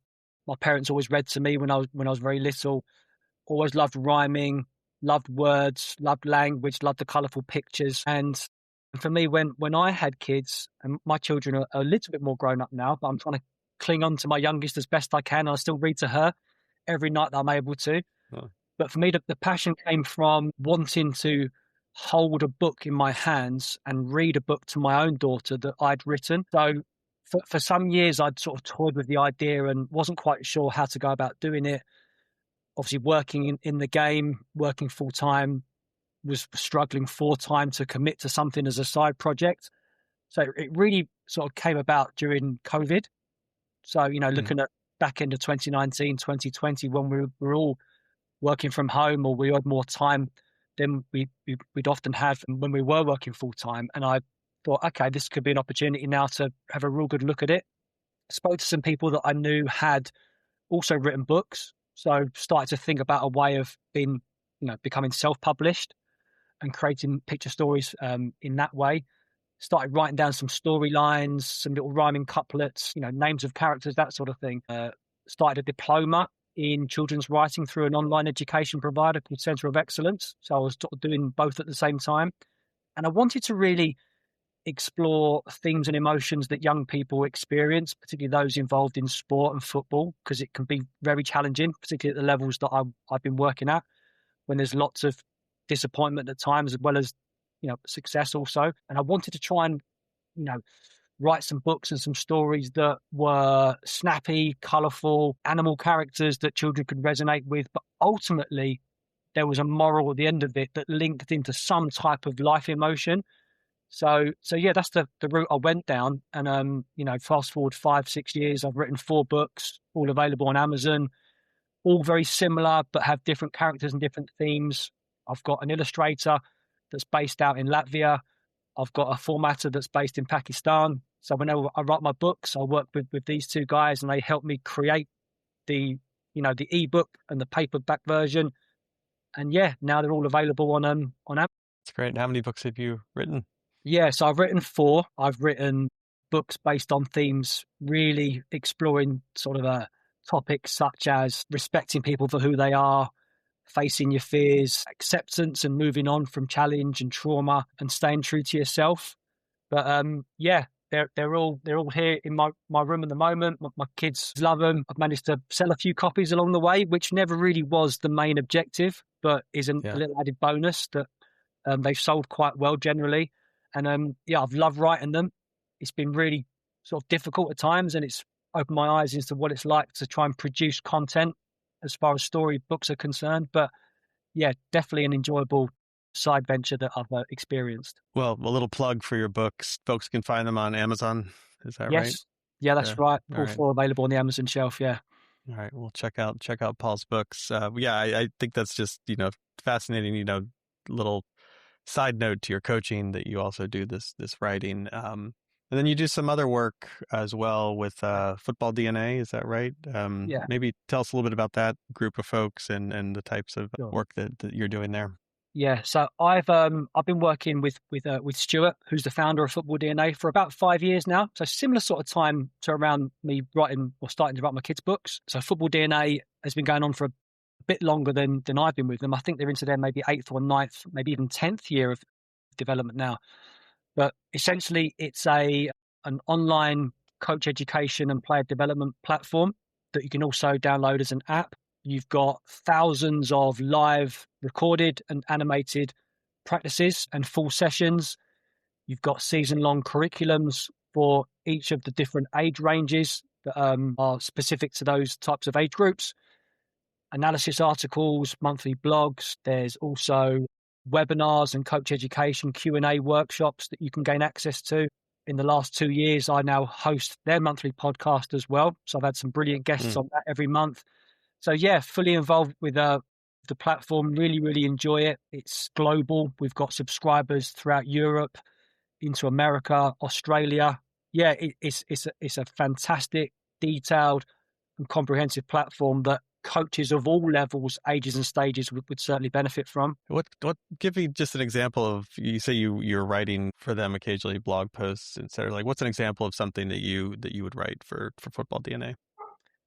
my parents always read to me when I was very little. Always loved rhyming, loved words, loved language, loved the colourful pictures. And for me, when I had kids, and my children are a little bit more grown up now, but I'm trying to cling on to my youngest as best I can. I still read to her every night that I'm able to. Oh. But for me, the passion came from wanting to hold a book in my hands and read a book to my own daughter that I'd written. So for some years, I'd sort of toyed with the idea and wasn't quite sure how to go about doing it. Obviously, working in the game, working full time, was struggling for time to commit to something as a side project. So it really sort of came about during COVID. So, looking at back end of 2019, 2020, when we were all working from home, or we had more time than we'd often have when we were working full time. And I thought, okay, this could be an opportunity now to have a real good look at it. Spoke to some people that I knew had also written books. So started to think about a way of becoming self-published and creating picture stories in that way. Started writing down some storylines, some little rhyming couplets, names of characters, that sort of thing. Started a diploma in children's writing through an online education provider called Centre of Excellence. So I was sort of doing both at the same time. And I wanted to really explore themes and emotions that young people experience, particularly those involved in sport and football, because it can be very challenging, particularly at the levels that I've been working at, when there's lots of disappointment at times, as well as, success also. And I wanted to try and, write some books and some stories that were snappy, colourful, animal characters that children could resonate with. But ultimately, there was a moral at the end of it that linked into some type of life emotion. So yeah, that's the route I went down. And, fast forward 5-6 years, I've written 4 books, all available on Amazon, all very similar, but have different characters and different themes. I've got an illustrator that's based out in Latvia. I've got a formatter that's based in Pakistan. So whenever I write my books, I work with these 2 guys, and they help me create the ebook and the paperback version. And yeah, now they're all available on Amazon. That's great. How many books have you written? Yeah, so I've written 4. I've written books based on themes really exploring sort of topics such as respecting people for who they are, facing your fears, acceptance and moving on from challenge and trauma, and staying true to yourself. But yeah, they're all here in my room at the moment. My kids love them. I've managed to sell a few copies along the way, which never really was the main objective, but is a little added bonus that they've sold quite well generally. And yeah, I've loved writing them. It's been really sort of difficult at times, and it's opened my eyes into what it's like to try and produce content as far as story books are concerned. But yeah, definitely an enjoyable side venture that I've experienced. Well, a little plug for your books. Folks can find them on Amazon. Is that right? Yeah, that's right. All 4 available on the Amazon shelf. Yeah. All right. Well, check out Paul's books. Yeah, I think that's just, fascinating, little side note to your coaching that you also do this writing. And then you do some other work as well with Football DNA. Is that right? Yeah. Maybe tell us a little bit about that group of folks and the types of work that you're doing there. Yeah, so I've been working with Stuart, who's the founder of Football DNA, for about 5 years now. So similar sort of time to around me writing or starting to write my kids' books. So Football DNA has been going on for a bit longer than I've been with them. I think they're into their maybe 8th or 9th, maybe even 10th year of development now. But essentially, it's an online coach education and player development platform that you can also download as an app. You've got thousands of live recorded and animated practices and full sessions. You've got season-long curriculums for each of the different age ranges that are specific to those types of age groups. analysis articles, monthly blogs. There's also webinars and coach education Q&A workshops that you can gain access to. In the last 2 years, I now host their monthly podcast as well. So I've had some brilliant guests on that every month. So yeah, fully involved with the platform. Really, really enjoy it. It's global. We've got subscribers throughout Europe, into America, Australia. Yeah, it's a fantastic, detailed and comprehensive platform that coaches of all levels, ages and stages would certainly benefit from. What give me just an example of, you say you're writing for them occasionally, blog posts, etc. Like, what's an example of something that you would write for Football DNA?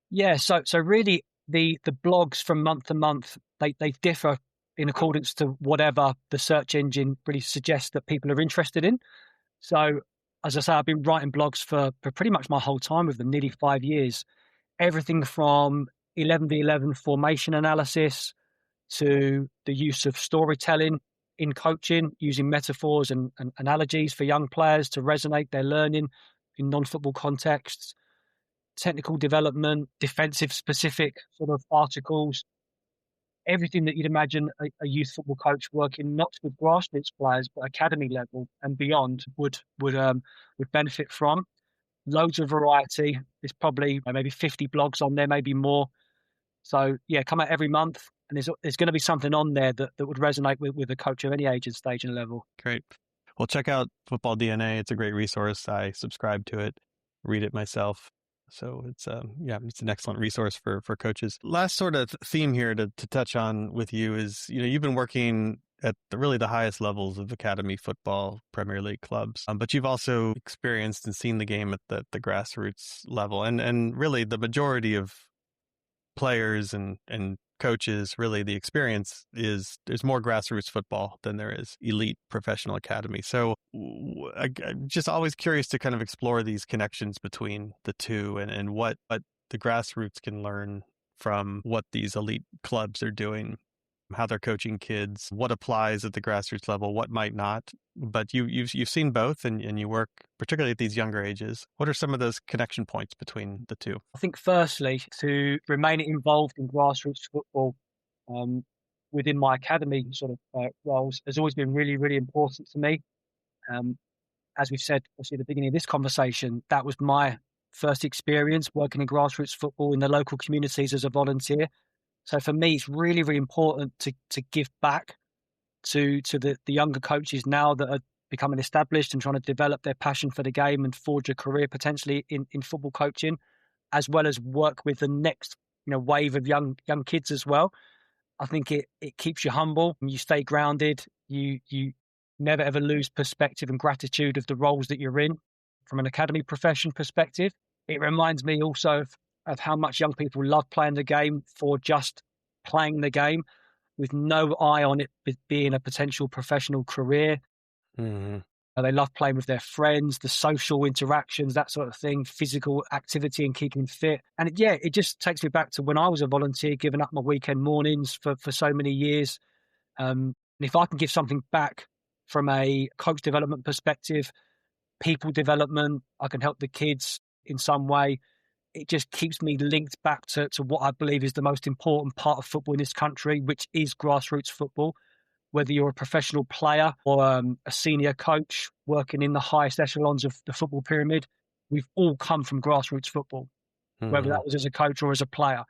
Yeah, so really the blogs from month to month, they differ in accordance to whatever the search engine really suggests that people are interested in. So as I say, I've been writing blogs for pretty much my whole time with them, nearly 5 years. Everything from 11v11 formation analysis to the use of storytelling in coaching, using metaphors and analogies for young players to resonate their learning in non-football contexts, technical development, defensive specific sort of articles, everything that you'd imagine a youth football coach working not with grassroots players but academy level and beyond would benefit from. Loads of variety. There's probably maybe 50 blogs on there, maybe more. So yeah, come out every month, and there's going to be something on there that would resonate with a coach of any age and stage and level. Great. Well, check out Football DNA. It's a great resource. I subscribe to it, read it myself. So it's it's an excellent resource for coaches. Last sort of theme here to touch on with you is, you've been working at really the highest levels of academy football, Premier League clubs, but you've also experienced and seen the game at the grassroots level, and really the majority of players and coaches, really the experience is there's more grassroots football than there is elite professional academy. So I'm just always curious to kind of explore these connections between the two and what the grassroots can learn from what these elite clubs are doing, how they're coaching kids, what applies at the grassroots level, what might not. But you've seen both, and you work particularly at these younger ages. What are some of those connection points between the two? I think firstly, to remain involved in grassroots football within my academy sort of roles has always been really, really important to me. As we've said, obviously at the beginning of this conversation, that was my first experience working in grassroots football in the local communities as a volunteer. So for me, it's really, really important to give back to the younger coaches now that are becoming established and trying to develop their passion for the game and forge a career potentially in football coaching, as well as work with the next wave of young kids as well. I think it keeps you humble and you stay grounded. You never ever lose perspective and gratitude of the roles that you're in from an academy profession perspective. It reminds me also of how much young people love playing the game for just playing the game, with no eye on it being a potential professional career. Mm-hmm. They love playing with their friends, the social interactions, that sort of thing, physical activity and keeping fit. And it just takes me back to when I was a volunteer, giving up my weekend mornings for so many years. And if I can give something back from a coach development perspective, people development, I can help the kids in some way. It just keeps me linked back to what I believe is the most important part of football in this country, which is grassroots football. Whether you're a professional player or a senior coach working in the highest echelons of the football pyramid, we've all come from grassroots football, whether that was as a coach or as a player,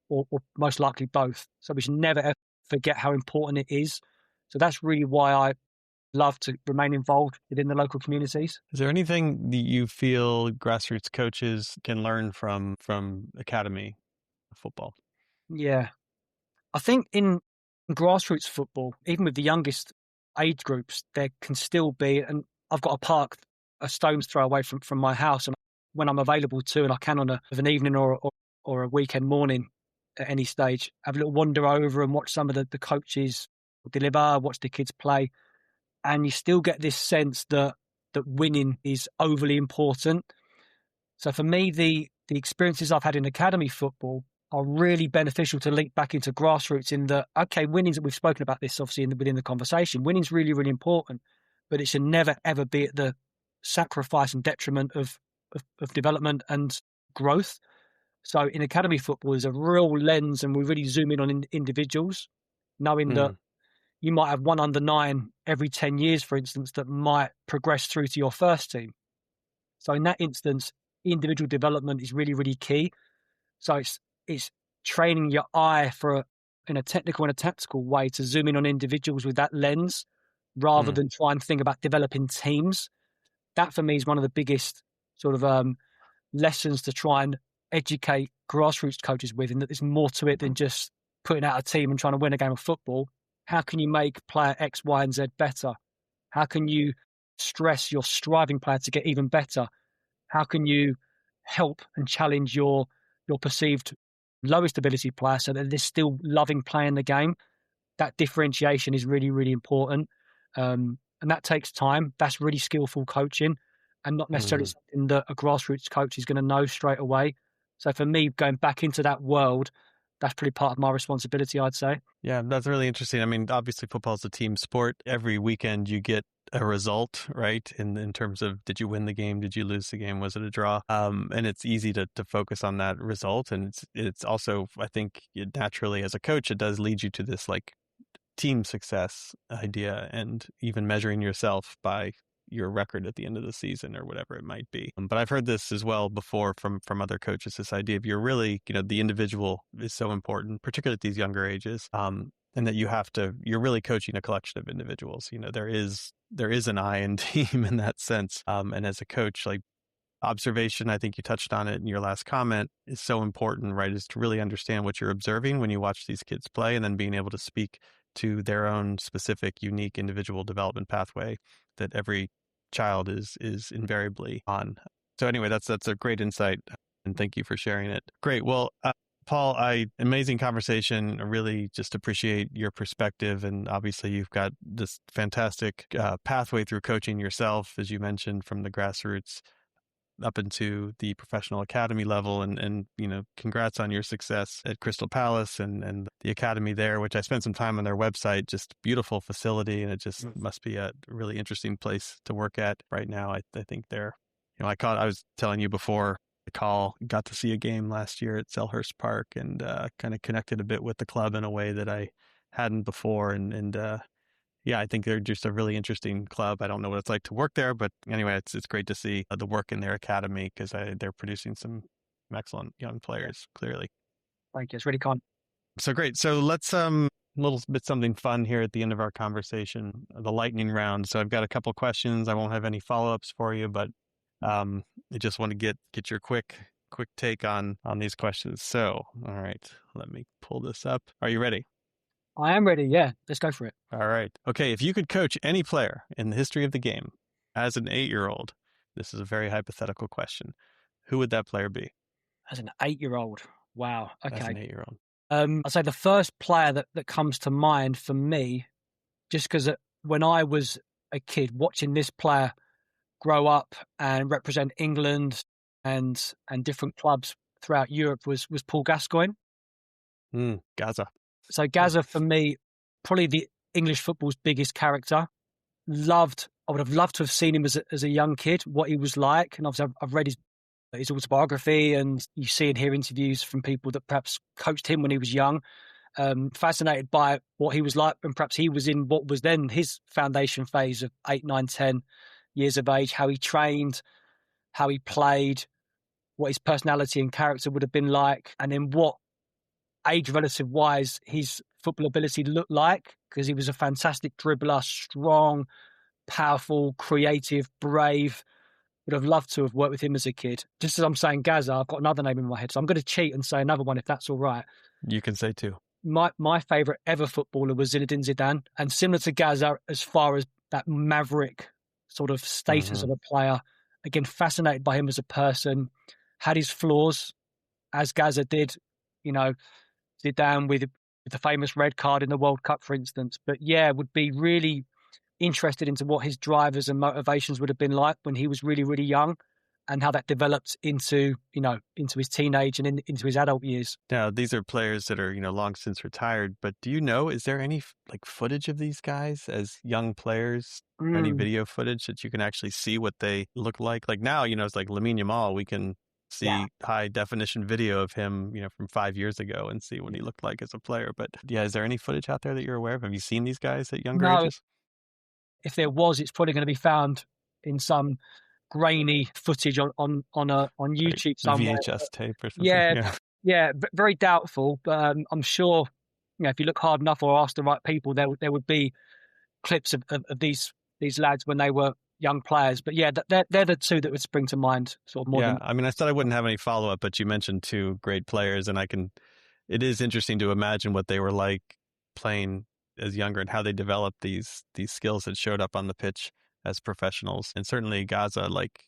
or most likely both. So we should never ever forget how important it is. So that's really why I love to remain involved within the local communities. Is there anything that you feel grassroots coaches can learn from academy football? Yeah. I think in grassroots football, even with the youngest age groups, there can still be, and I've got a park a stone's throw away from my house, and when I'm available to, and I can of an evening or a weekend morning at any stage, have a little wander over and watch some of the coaches deliver, watch the kids play. And you still get this sense that winning is overly important. So for me, the experiences I've had in academy football are really beneficial to link back into grassroots in that, okay, winning's, we've spoken about this obviously within the conversation, winning's really, really important, but it should never, ever be at the sacrifice and detriment of development and growth. So in academy football, there's a real lens, and we really zoom in on individuals, knowing that Mm, you might have one under nine every 10 years, for instance, that might progress through to your first team. So in that instance, individual development is really, really key. So it's training your eye in a technical and a tactical way to zoom in on individuals with that lens, rather mm, than try and think about developing teams. That for me is one of the biggest sort of lessons to try and educate grassroots coaches with, in that there's more to it than just putting out a team and trying to win a game of football. How can you make player X, Y, and Z better? How can you stress your striving player to get even better? How can you help and challenge your perceived lowest ability player so that they're still loving playing the game? That differentiation is really, really important. And that takes time. That's really skillful coaching, and not necessarily mm. something that a grassroots coach is going to know straight away. So for me, going back into that world, that's pretty part of my responsibility, I'd say. Yeah, that's really interesting. I mean, obviously football is a team sport. Every weekend you get a result, right? In terms of, did you win the game? Did you lose the game? Was it a draw? And it's easy to focus on that result. And it's also, I think naturally as a coach, it does lead you to this like team success idea, and even measuring yourself by your record at the end of the season or whatever it might be. But I've heard this as well before from other coaches, this idea of you're really, the individual is so important, particularly at these younger ages. And that you're really coaching a collection of individuals. There is an I in team in that sense. And as a coach, like, observation, I think you touched on it in your last comment, is so important, right? Is to really understand what you're observing when you watch these kids play, and then being able to speak to their own specific, unique individual development pathway that every child is invariably on. So anyway, that's a great insight, and thank you for sharing it. Great. Well, Paul, amazing conversation. I really just appreciate your perspective, and obviously you've got this fantastic pathway through coaching yourself, as you mentioned, from the grassroots up into the professional academy level, and congrats on your success at Crystal Palace and the academy there, which I spent some time on their website. Just beautiful facility, and it just must be a really interesting place to work at right now. I think they're, I was telling you before the call, got to see a game last year at Selhurst Park, and kind of connected a bit with the club in a way that I hadn't before, and yeah, I think they're just a really interesting club. I don't know what it's like to work there, but anyway, it's great to see the work in their academy, because they're producing some excellent young players, clearly. Thank you. It's really kind. So great. So let's little bit something fun here at the end of our conversation, the lightning round. So I've got a couple questions. I won't have any follow-ups for you, but I just want to get your quick take on these questions. So, all right, let me pull this up. Are you ready? I am ready. Yeah, let's go for it. All right. Okay, if you could coach any player in the history of the game as an 8-year-old, this is a very hypothetical question, who would that player be? As an 8-year-old. Wow. As an Okay. 8-year-old. I'd say the first player that comes to mind for me, just because when I was a kid watching this player grow up and represent England and different clubs throughout Europe, was Paul Gascoigne. Gaza. So Gaza, for me, probably the English football's biggest character. I would have loved to have seen him as a young kid, what he was like. And obviously I've read his autobiography, and you see and hear interviews from people that perhaps coached him when he was young. Fascinated by what he was like, and perhaps he was in what was then his foundation phase of 8, 9, 10 years of age, how he trained, how he played, what his personality and character would have been like, and then what age relative wise his football ability looked like, because he was a fantastic dribbler, strong, powerful, creative, brave. Would have loved to have worked with him as a kid. Just as I'm saying Gaza, I've got another name in my head, so I'm going to cheat and say another one if that's all right. You can say two. My favourite ever footballer was Zinedine Zidane, and similar to Gaza as far as that maverick sort of status of a player. Again, fascinated by him as a person, had his flaws, as Gaza did, Zidane with the famous red card in the World Cup, for instance. But yeah, would be really interested into what his drivers and motivations would have been like when he was really, really young, and how that developed into his teenage and into his adult years. Now, these are players that are, long since retired, but do you know, is there any like footage of these guys as young players? Any video footage that you can actually see what they look like? Like now, it's like Lamine Yamal, we can see high definition video of him, from 5 years ago and see what he looked like as a player. But yeah, is there any footage out there that you're aware of? Have you seen these guys at younger No, ages? if there was, it's probably going to be found in some grainy footage on YouTube somewhere. VHS tape or something. Yeah, very doubtful. But I'm sure, if you look hard enough or ask the right people, there would be clips of these lads when they were young players. But yeah, they're the two that would spring to mind, sort of more than. I mean, I said I wouldn't have any follow up, but you mentioned two great players, and it is interesting to imagine what they were like playing as younger and how they developed these skills that showed up on the pitch as professionals. And certainly Gaza, like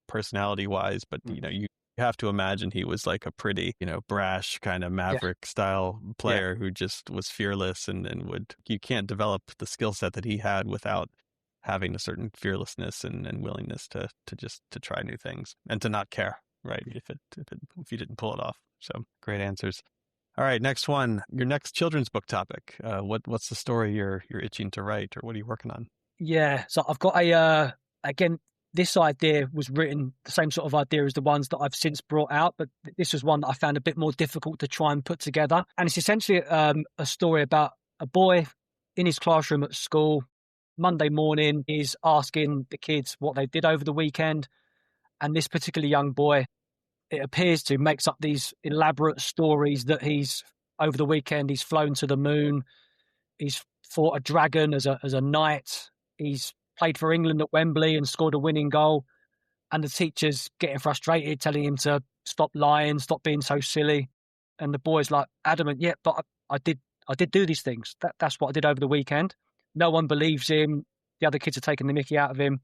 personality wise, but you have to imagine he was like a pretty, brash kind of maverick style player who just was fearless and you can't develop the skill set that he had without having a certain fearlessness and willingness to try new things and to not care, right? If you didn't pull it off. So great answers. All right, next one, your next children's book topic. What's the story you're itching to write, or what are you working on? Yeah, so I've got again, this idea was written, the same sort of idea as the ones that I've since brought out, but this was one that I found a bit more difficult to try and put together. And it's essentially a story about a boy in his classroom at school. Monday morning, is asking the kids what they did over the weekend. And this particular young boy, it appears to, makes up these elaborate stories that over the weekend, he's flown to the moon. He's fought a dragon as a knight. He's played for England at Wembley and scored a winning goal. And the teacher's getting frustrated, telling him to stop lying, stop being so silly. And the boy's like adamant, yeah, but I did do these things. That's what I did over the weekend. No one believes him. The other kids are taking the mickey out of him.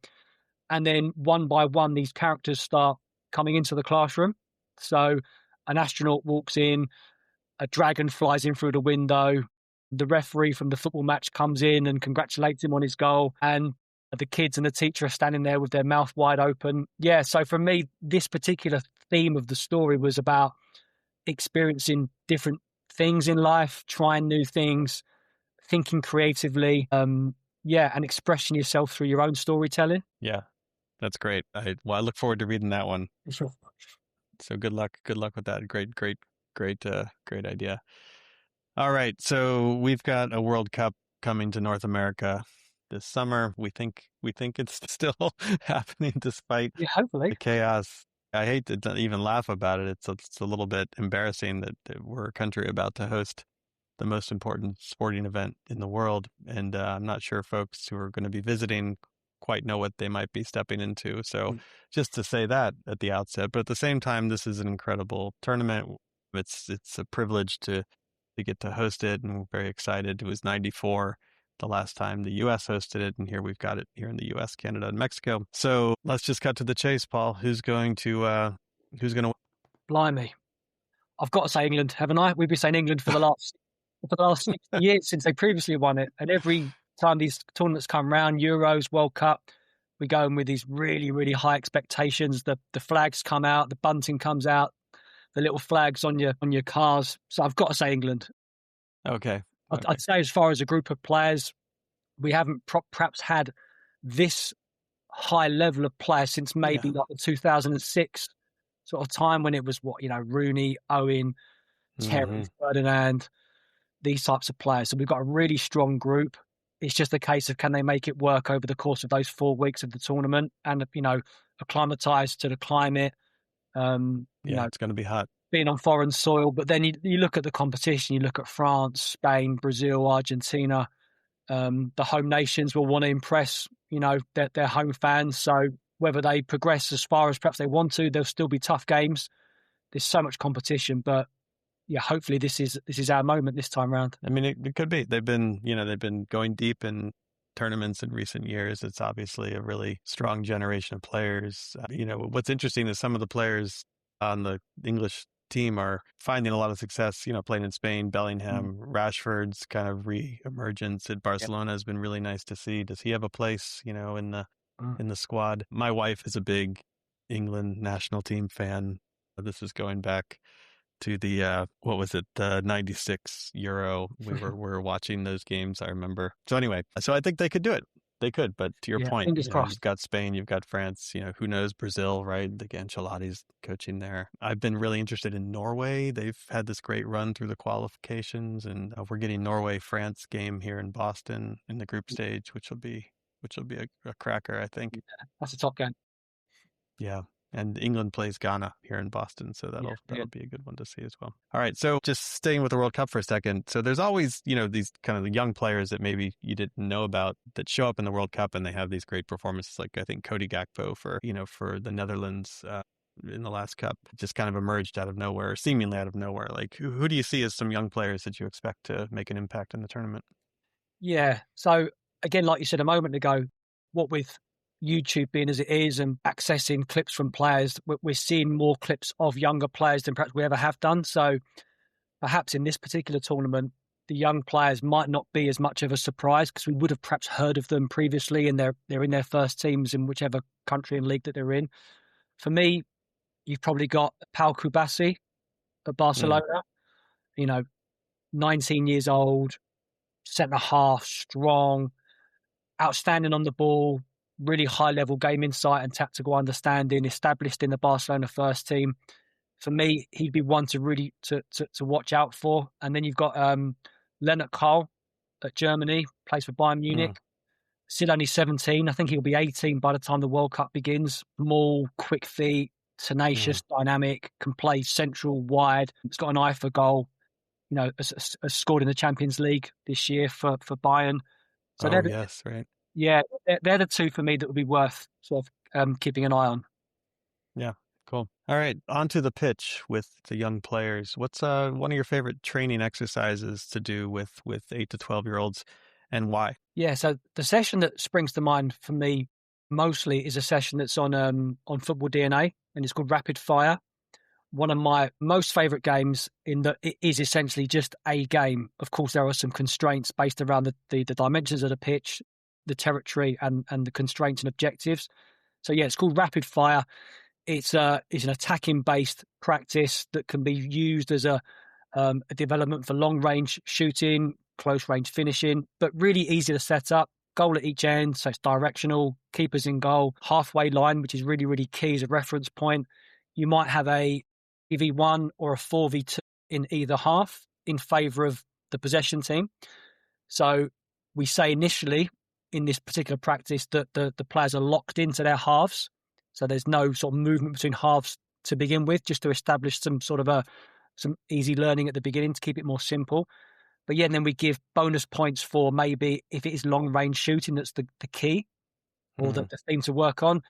And then one by one, these characters start coming into the classroom. So an astronaut walks in, a dragon flies in through the window. The referee from the football match comes in and congratulates him on his goal. And the kids and the teacher are standing there with their mouth wide open. Yeah, so for me, this particular theme of the story was about experiencing different things in life, trying new things, thinking creatively, and expressing yourself through your own storytelling. Yeah, that's great. I look forward to reading that one. Sure. So good luck with that. Great idea. All right, so we've got a World Cup coming to North America this summer. We think it's still happening despite hopefully the chaos. I hate to even laugh about it. It's a little bit embarrassing that we're a country about to host the most important sporting event in the world. And I'm not sure folks who are going to be visiting quite know what they might be stepping into. So just to say that at the outset, but at the same time, this is an incredible tournament. It's a privilege to get to host it, and we're very excited. It was 94 the last time the U.S. hosted it, and here we've got it here in the U.S., Canada, and Mexico. So let's just cut to the chase, Paul. Who's going to Blimey. I've got to say England, haven't I? We've been saying England for the last 60 years since they previously won it. And every time these tournaments come around, Euros, World Cup, we go in with these really, really high expectations. The flags come out, the bunting comes out, the little flags on your cars. So I've got to say England. Okay. I'd say as far as a group of players, we haven't perhaps had this high level of player since maybe like the 2006 sort of time when it was Rooney, Owen, Terry, Ferdinand, these types of players. So we've got a really strong group. It's just a case of can they make it work over the course of those 4 weeks of the tournament and, acclimatise to the climate. It's going to be hot. Being on foreign soil. But then you look at the competition, you look at France, Spain, Brazil, Argentina. The home nations will want to impress, their home fans. So whether they progress as far as perhaps they want to, there'll still be tough games. There's so much competition, but hopefully this is our moment this time round. I mean, it could be. They've been going deep in tournaments in recent years. It's obviously a really strong generation of players. What's interesting is some of the players on the English team are finding a lot of success, playing in Spain. Bellingham, Rashford's kind of re-emergence at Barcelona has been really nice to see. Does he have a place, in the squad? My wife is a big England national team fan. This is going back to the the 96 Euro. We were watching those games, I remember. So anyway, I think they could do it. They could, but to your Yeah, point, fingers crossed. you've got Spain, you've got France, who knows, Brazil, right? The Ancelotti's coaching there. I've been really interested in Norway. They've had this great run through the qualifications, and we're getting Norway-France game here in Boston in the group stage, which will be a cracker, I think. Yeah, that's a top game. Yeah. And England plays Ghana here in Boston, so that'll be a good one to see as well. All right, so just staying with the World Cup for a second. So there's always, these kind of young players that maybe you didn't know about that show up in the World Cup and they have these great performances. Like I think Cody Gakpo for the Netherlands in the last Cup just kind of emerged out of nowhere, seemingly out of nowhere. Like who do you see as some young players that you expect to make an impact in the tournament? Yeah. So again, like you said a moment ago, what with YouTube being as it is and accessing clips from players, we're seeing more clips of younger players than perhaps we ever have done. So perhaps in this particular tournament, the young players might not be as much of a surprise because we would have perhaps heard of them previously and they're in their first teams in whichever country and league that they're in. For me, you've probably got Pau Kubasi at Barcelona, 19 years old, centre half, strong, outstanding on the ball, really high level game insight and tactical understanding, established in the Barcelona first team. For me, he'd be one to really to watch out for. And then you've got Leonard Kohl at Germany, plays for Bayern Munich. Still only 17. I think he'll be 18 by the time the World Cup begins. Small, quick feet, tenacious, dynamic, can play central, wide. He's got an eye for goal. Has scored in the Champions League this year for Bayern. So right. Yeah, they're the two for me that would be worth sort of keeping an eye on. Yeah, cool. All right, onto the pitch with the young players. What's one of your favorite training exercises to do with 8 to 12-year-olds, and why? Yeah, so the session that springs to mind for me mostly is a session that's on Football DNA, and it's called Rapid Fire. One of my most favorite games in that it is essentially just a game. Of course, there are some constraints based around the dimensions of the pitch, the territory, and the constraints and objectives. So yeah, it's called Rapid Fire. It's an attacking based practice that can be used as a development for long range shooting, close range finishing, but really easy to set up. Goal at each end, so it's directional. Keepers in goal, halfway line, which is really, really key as a reference point. You might have a 3v1 or a 4v2 in either half in favour of the possession team. So we say initially in this particular practice that the players are locked into their halves. So there's no sort of movement between halves to begin with, just to establish some sort of some easy learning at the beginning to keep it more simple. But yeah, and then we give bonus points for maybe if it is long range shooting, that's the key or the thing to work on.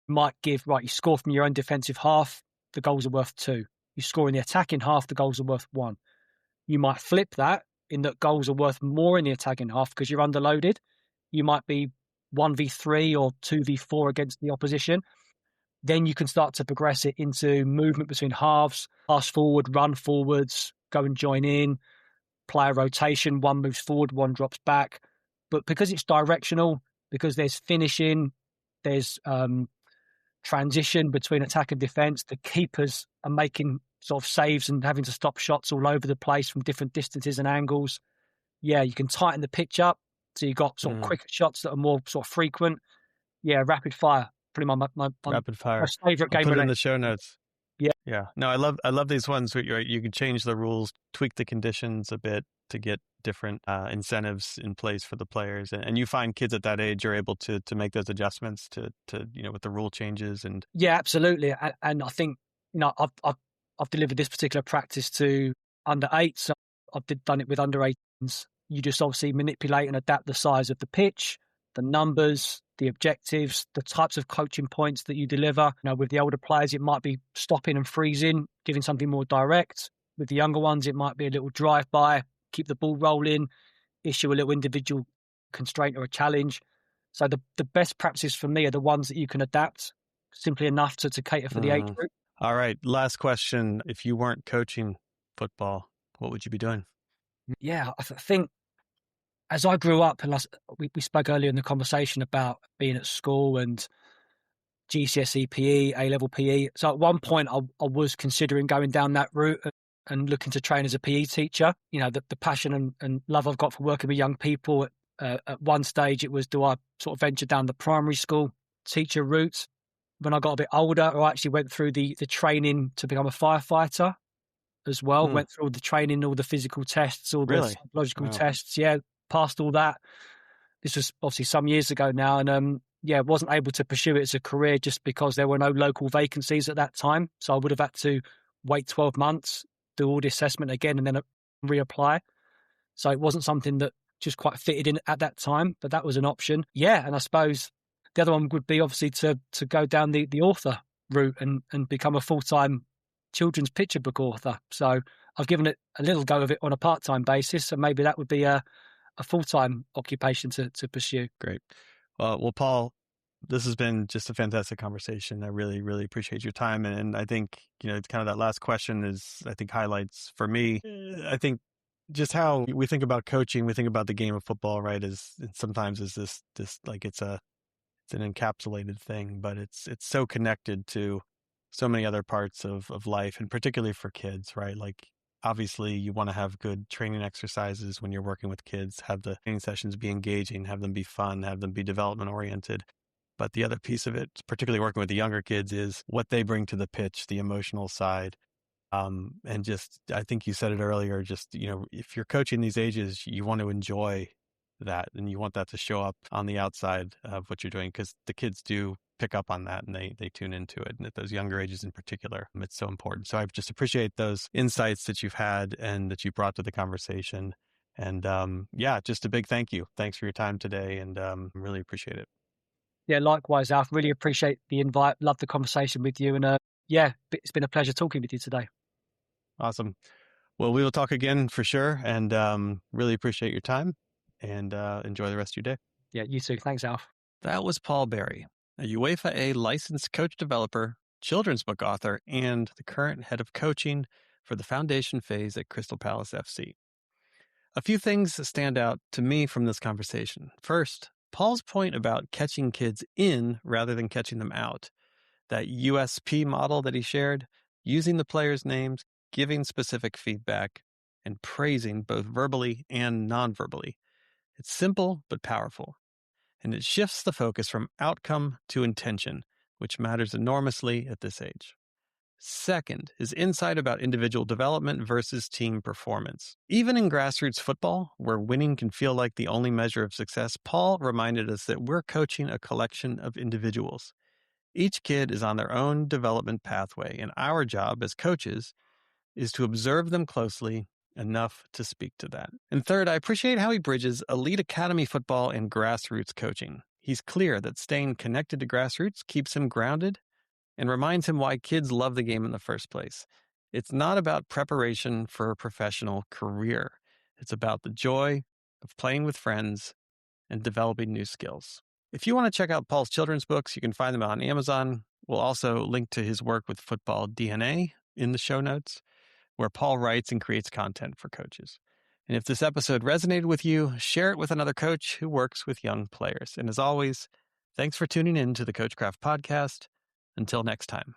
You might give, you score from your own defensive half, the goals are worth 2. You score in the attacking half, the goals are worth 1. You might flip that in that goals are worth more in the attacking half because you're underloaded. You might be 1v3 or 2v4 against the opposition. Then you can start to progress it into movement between halves, pass forward, run forwards, go and join in, player rotation, one moves forward, one drops back. But because it's directional, because there's finishing, there's transition between attack and defence, the keepers are making sort of saves and having to stop shots all over the place from different distances and angles. Yeah, you can tighten the pitch up. So you've got sort of quicker shots that are more sort of frequent. Yeah, rapid fire. Pretty much my rapid fire. My favorite game. I'll put it in the show notes. Yeah. Yeah. No, I love these ones where you can change the rules, tweak the conditions a bit to get different incentives in place for the players. And you find kids at that age are able to make those adjustments to with the rule changes and yeah, absolutely. And I think I've delivered this particular practice to under 8, so I've done it with under 18s. You just obviously manipulate and adapt the size of the pitch, the numbers, the objectives, the types of coaching points that you deliver. With the older players, it might be stopping and freezing, giving something more direct. With the younger ones, it might be a little drive-by, keep the ball rolling, issue a little individual constraint or a challenge. So the best practices for me are the ones that you can adapt simply enough to cater for the age group. All right, last question. If you weren't coaching football, what would you be doing? Yeah, I think as I grew up, and we spoke earlier in the conversation about being at school and GCSE PE, A-level PE. So at one point, I was considering going down that route and looking to train as a PE teacher. The passion and love I've got for working with young people At one stage, it was, do I sort of venture down the primary school teacher route? When I got a bit older, I actually went through the training to become a firefighter as well. Hmm. Went through all the training, all the physical tests, all the Really? psychological Wow. tests. Yeah, passed all that. This was obviously some years ago now, and wasn't able to pursue it as a career just because there were no local vacancies at that time. So I would have had to wait 12 months, do all the assessment again, and then reapply. So it wasn't something that just quite fitted in at that time, but that was an option. Yeah, and I suppose the other one would be obviously to go down the author route and become a full-time children's picture book author. So I've given it a little go of it on a part-time basis, so maybe that would be a full-time occupation to pursue. Great. Well, Paul, this has been just a fantastic conversation. I really, really appreciate your time. And I think, kind of that last question I think highlights for me, I think just how we think about coaching, we think about the game of football, right? Sometimes is this like it's an encapsulated thing, but it's so connected to so many other parts of life, and particularly for kids, right? Like obviously you want to have good training exercises when you're working with kids, have the training sessions be engaging, have them be fun, have them be development oriented. But the other piece of it, particularly working with the younger kids, is what they bring to the pitch, the emotional side. And just, I think you said it earlier, just, if you're coaching these ages, you want to enjoy that and you want that to show up on the outside of what you're doing, because the kids do pick up on that and they tune into it. And at those younger ages in particular, it's so important. So I just appreciate those insights that you've had and that you brought to the conversation. And just a big thank you. Thanks for your time today, and really appreciate it. Yeah, likewise, Alf. Really appreciate the invite. Love the conversation with you. And it's been a pleasure talking with you today. Awesome. Well, we will talk again for sure. And really appreciate your time, and enjoy the rest of your day. Yeah, you too. Thanks, Alf. That was Paul Berry, a UEFA A licensed coach developer, children's book author, and the current head of coaching for the foundation phase at Crystal Palace FC. A few things stand out to me from this conversation. First, Paul's point about catching kids in rather than catching them out. That USP model that he shared, using the players' names, giving specific feedback, and praising both verbally and non-verbally. It's simple but powerful, and it shifts the focus from outcome to intention, which matters enormously at this age. Second, his insight about individual development versus team performance. Even in grassroots football, where winning can feel like the only measure of success, Paul reminded us that we're coaching a collection of individuals. Each kid is on their own development pathway, and our job as coaches is to observe them closely enough to speak to that. And third, I appreciate how he bridges elite academy football and grassroots coaching. He's clear that staying connected to grassroots keeps him grounded and reminds him why kids love the game in the first place. It's not about preparation for a professional career. It's about the joy of playing with friends and developing new skills. If you want to check out Paul's children's books, you can find them on Amazon. We'll also link to his work with Football DNA in the show notes, where Paul writes and creates content for coaches. And if this episode resonated with you, share it with another coach who works with young players. And as always, thanks for tuning in to the Coachcraft Podcast. Until next time.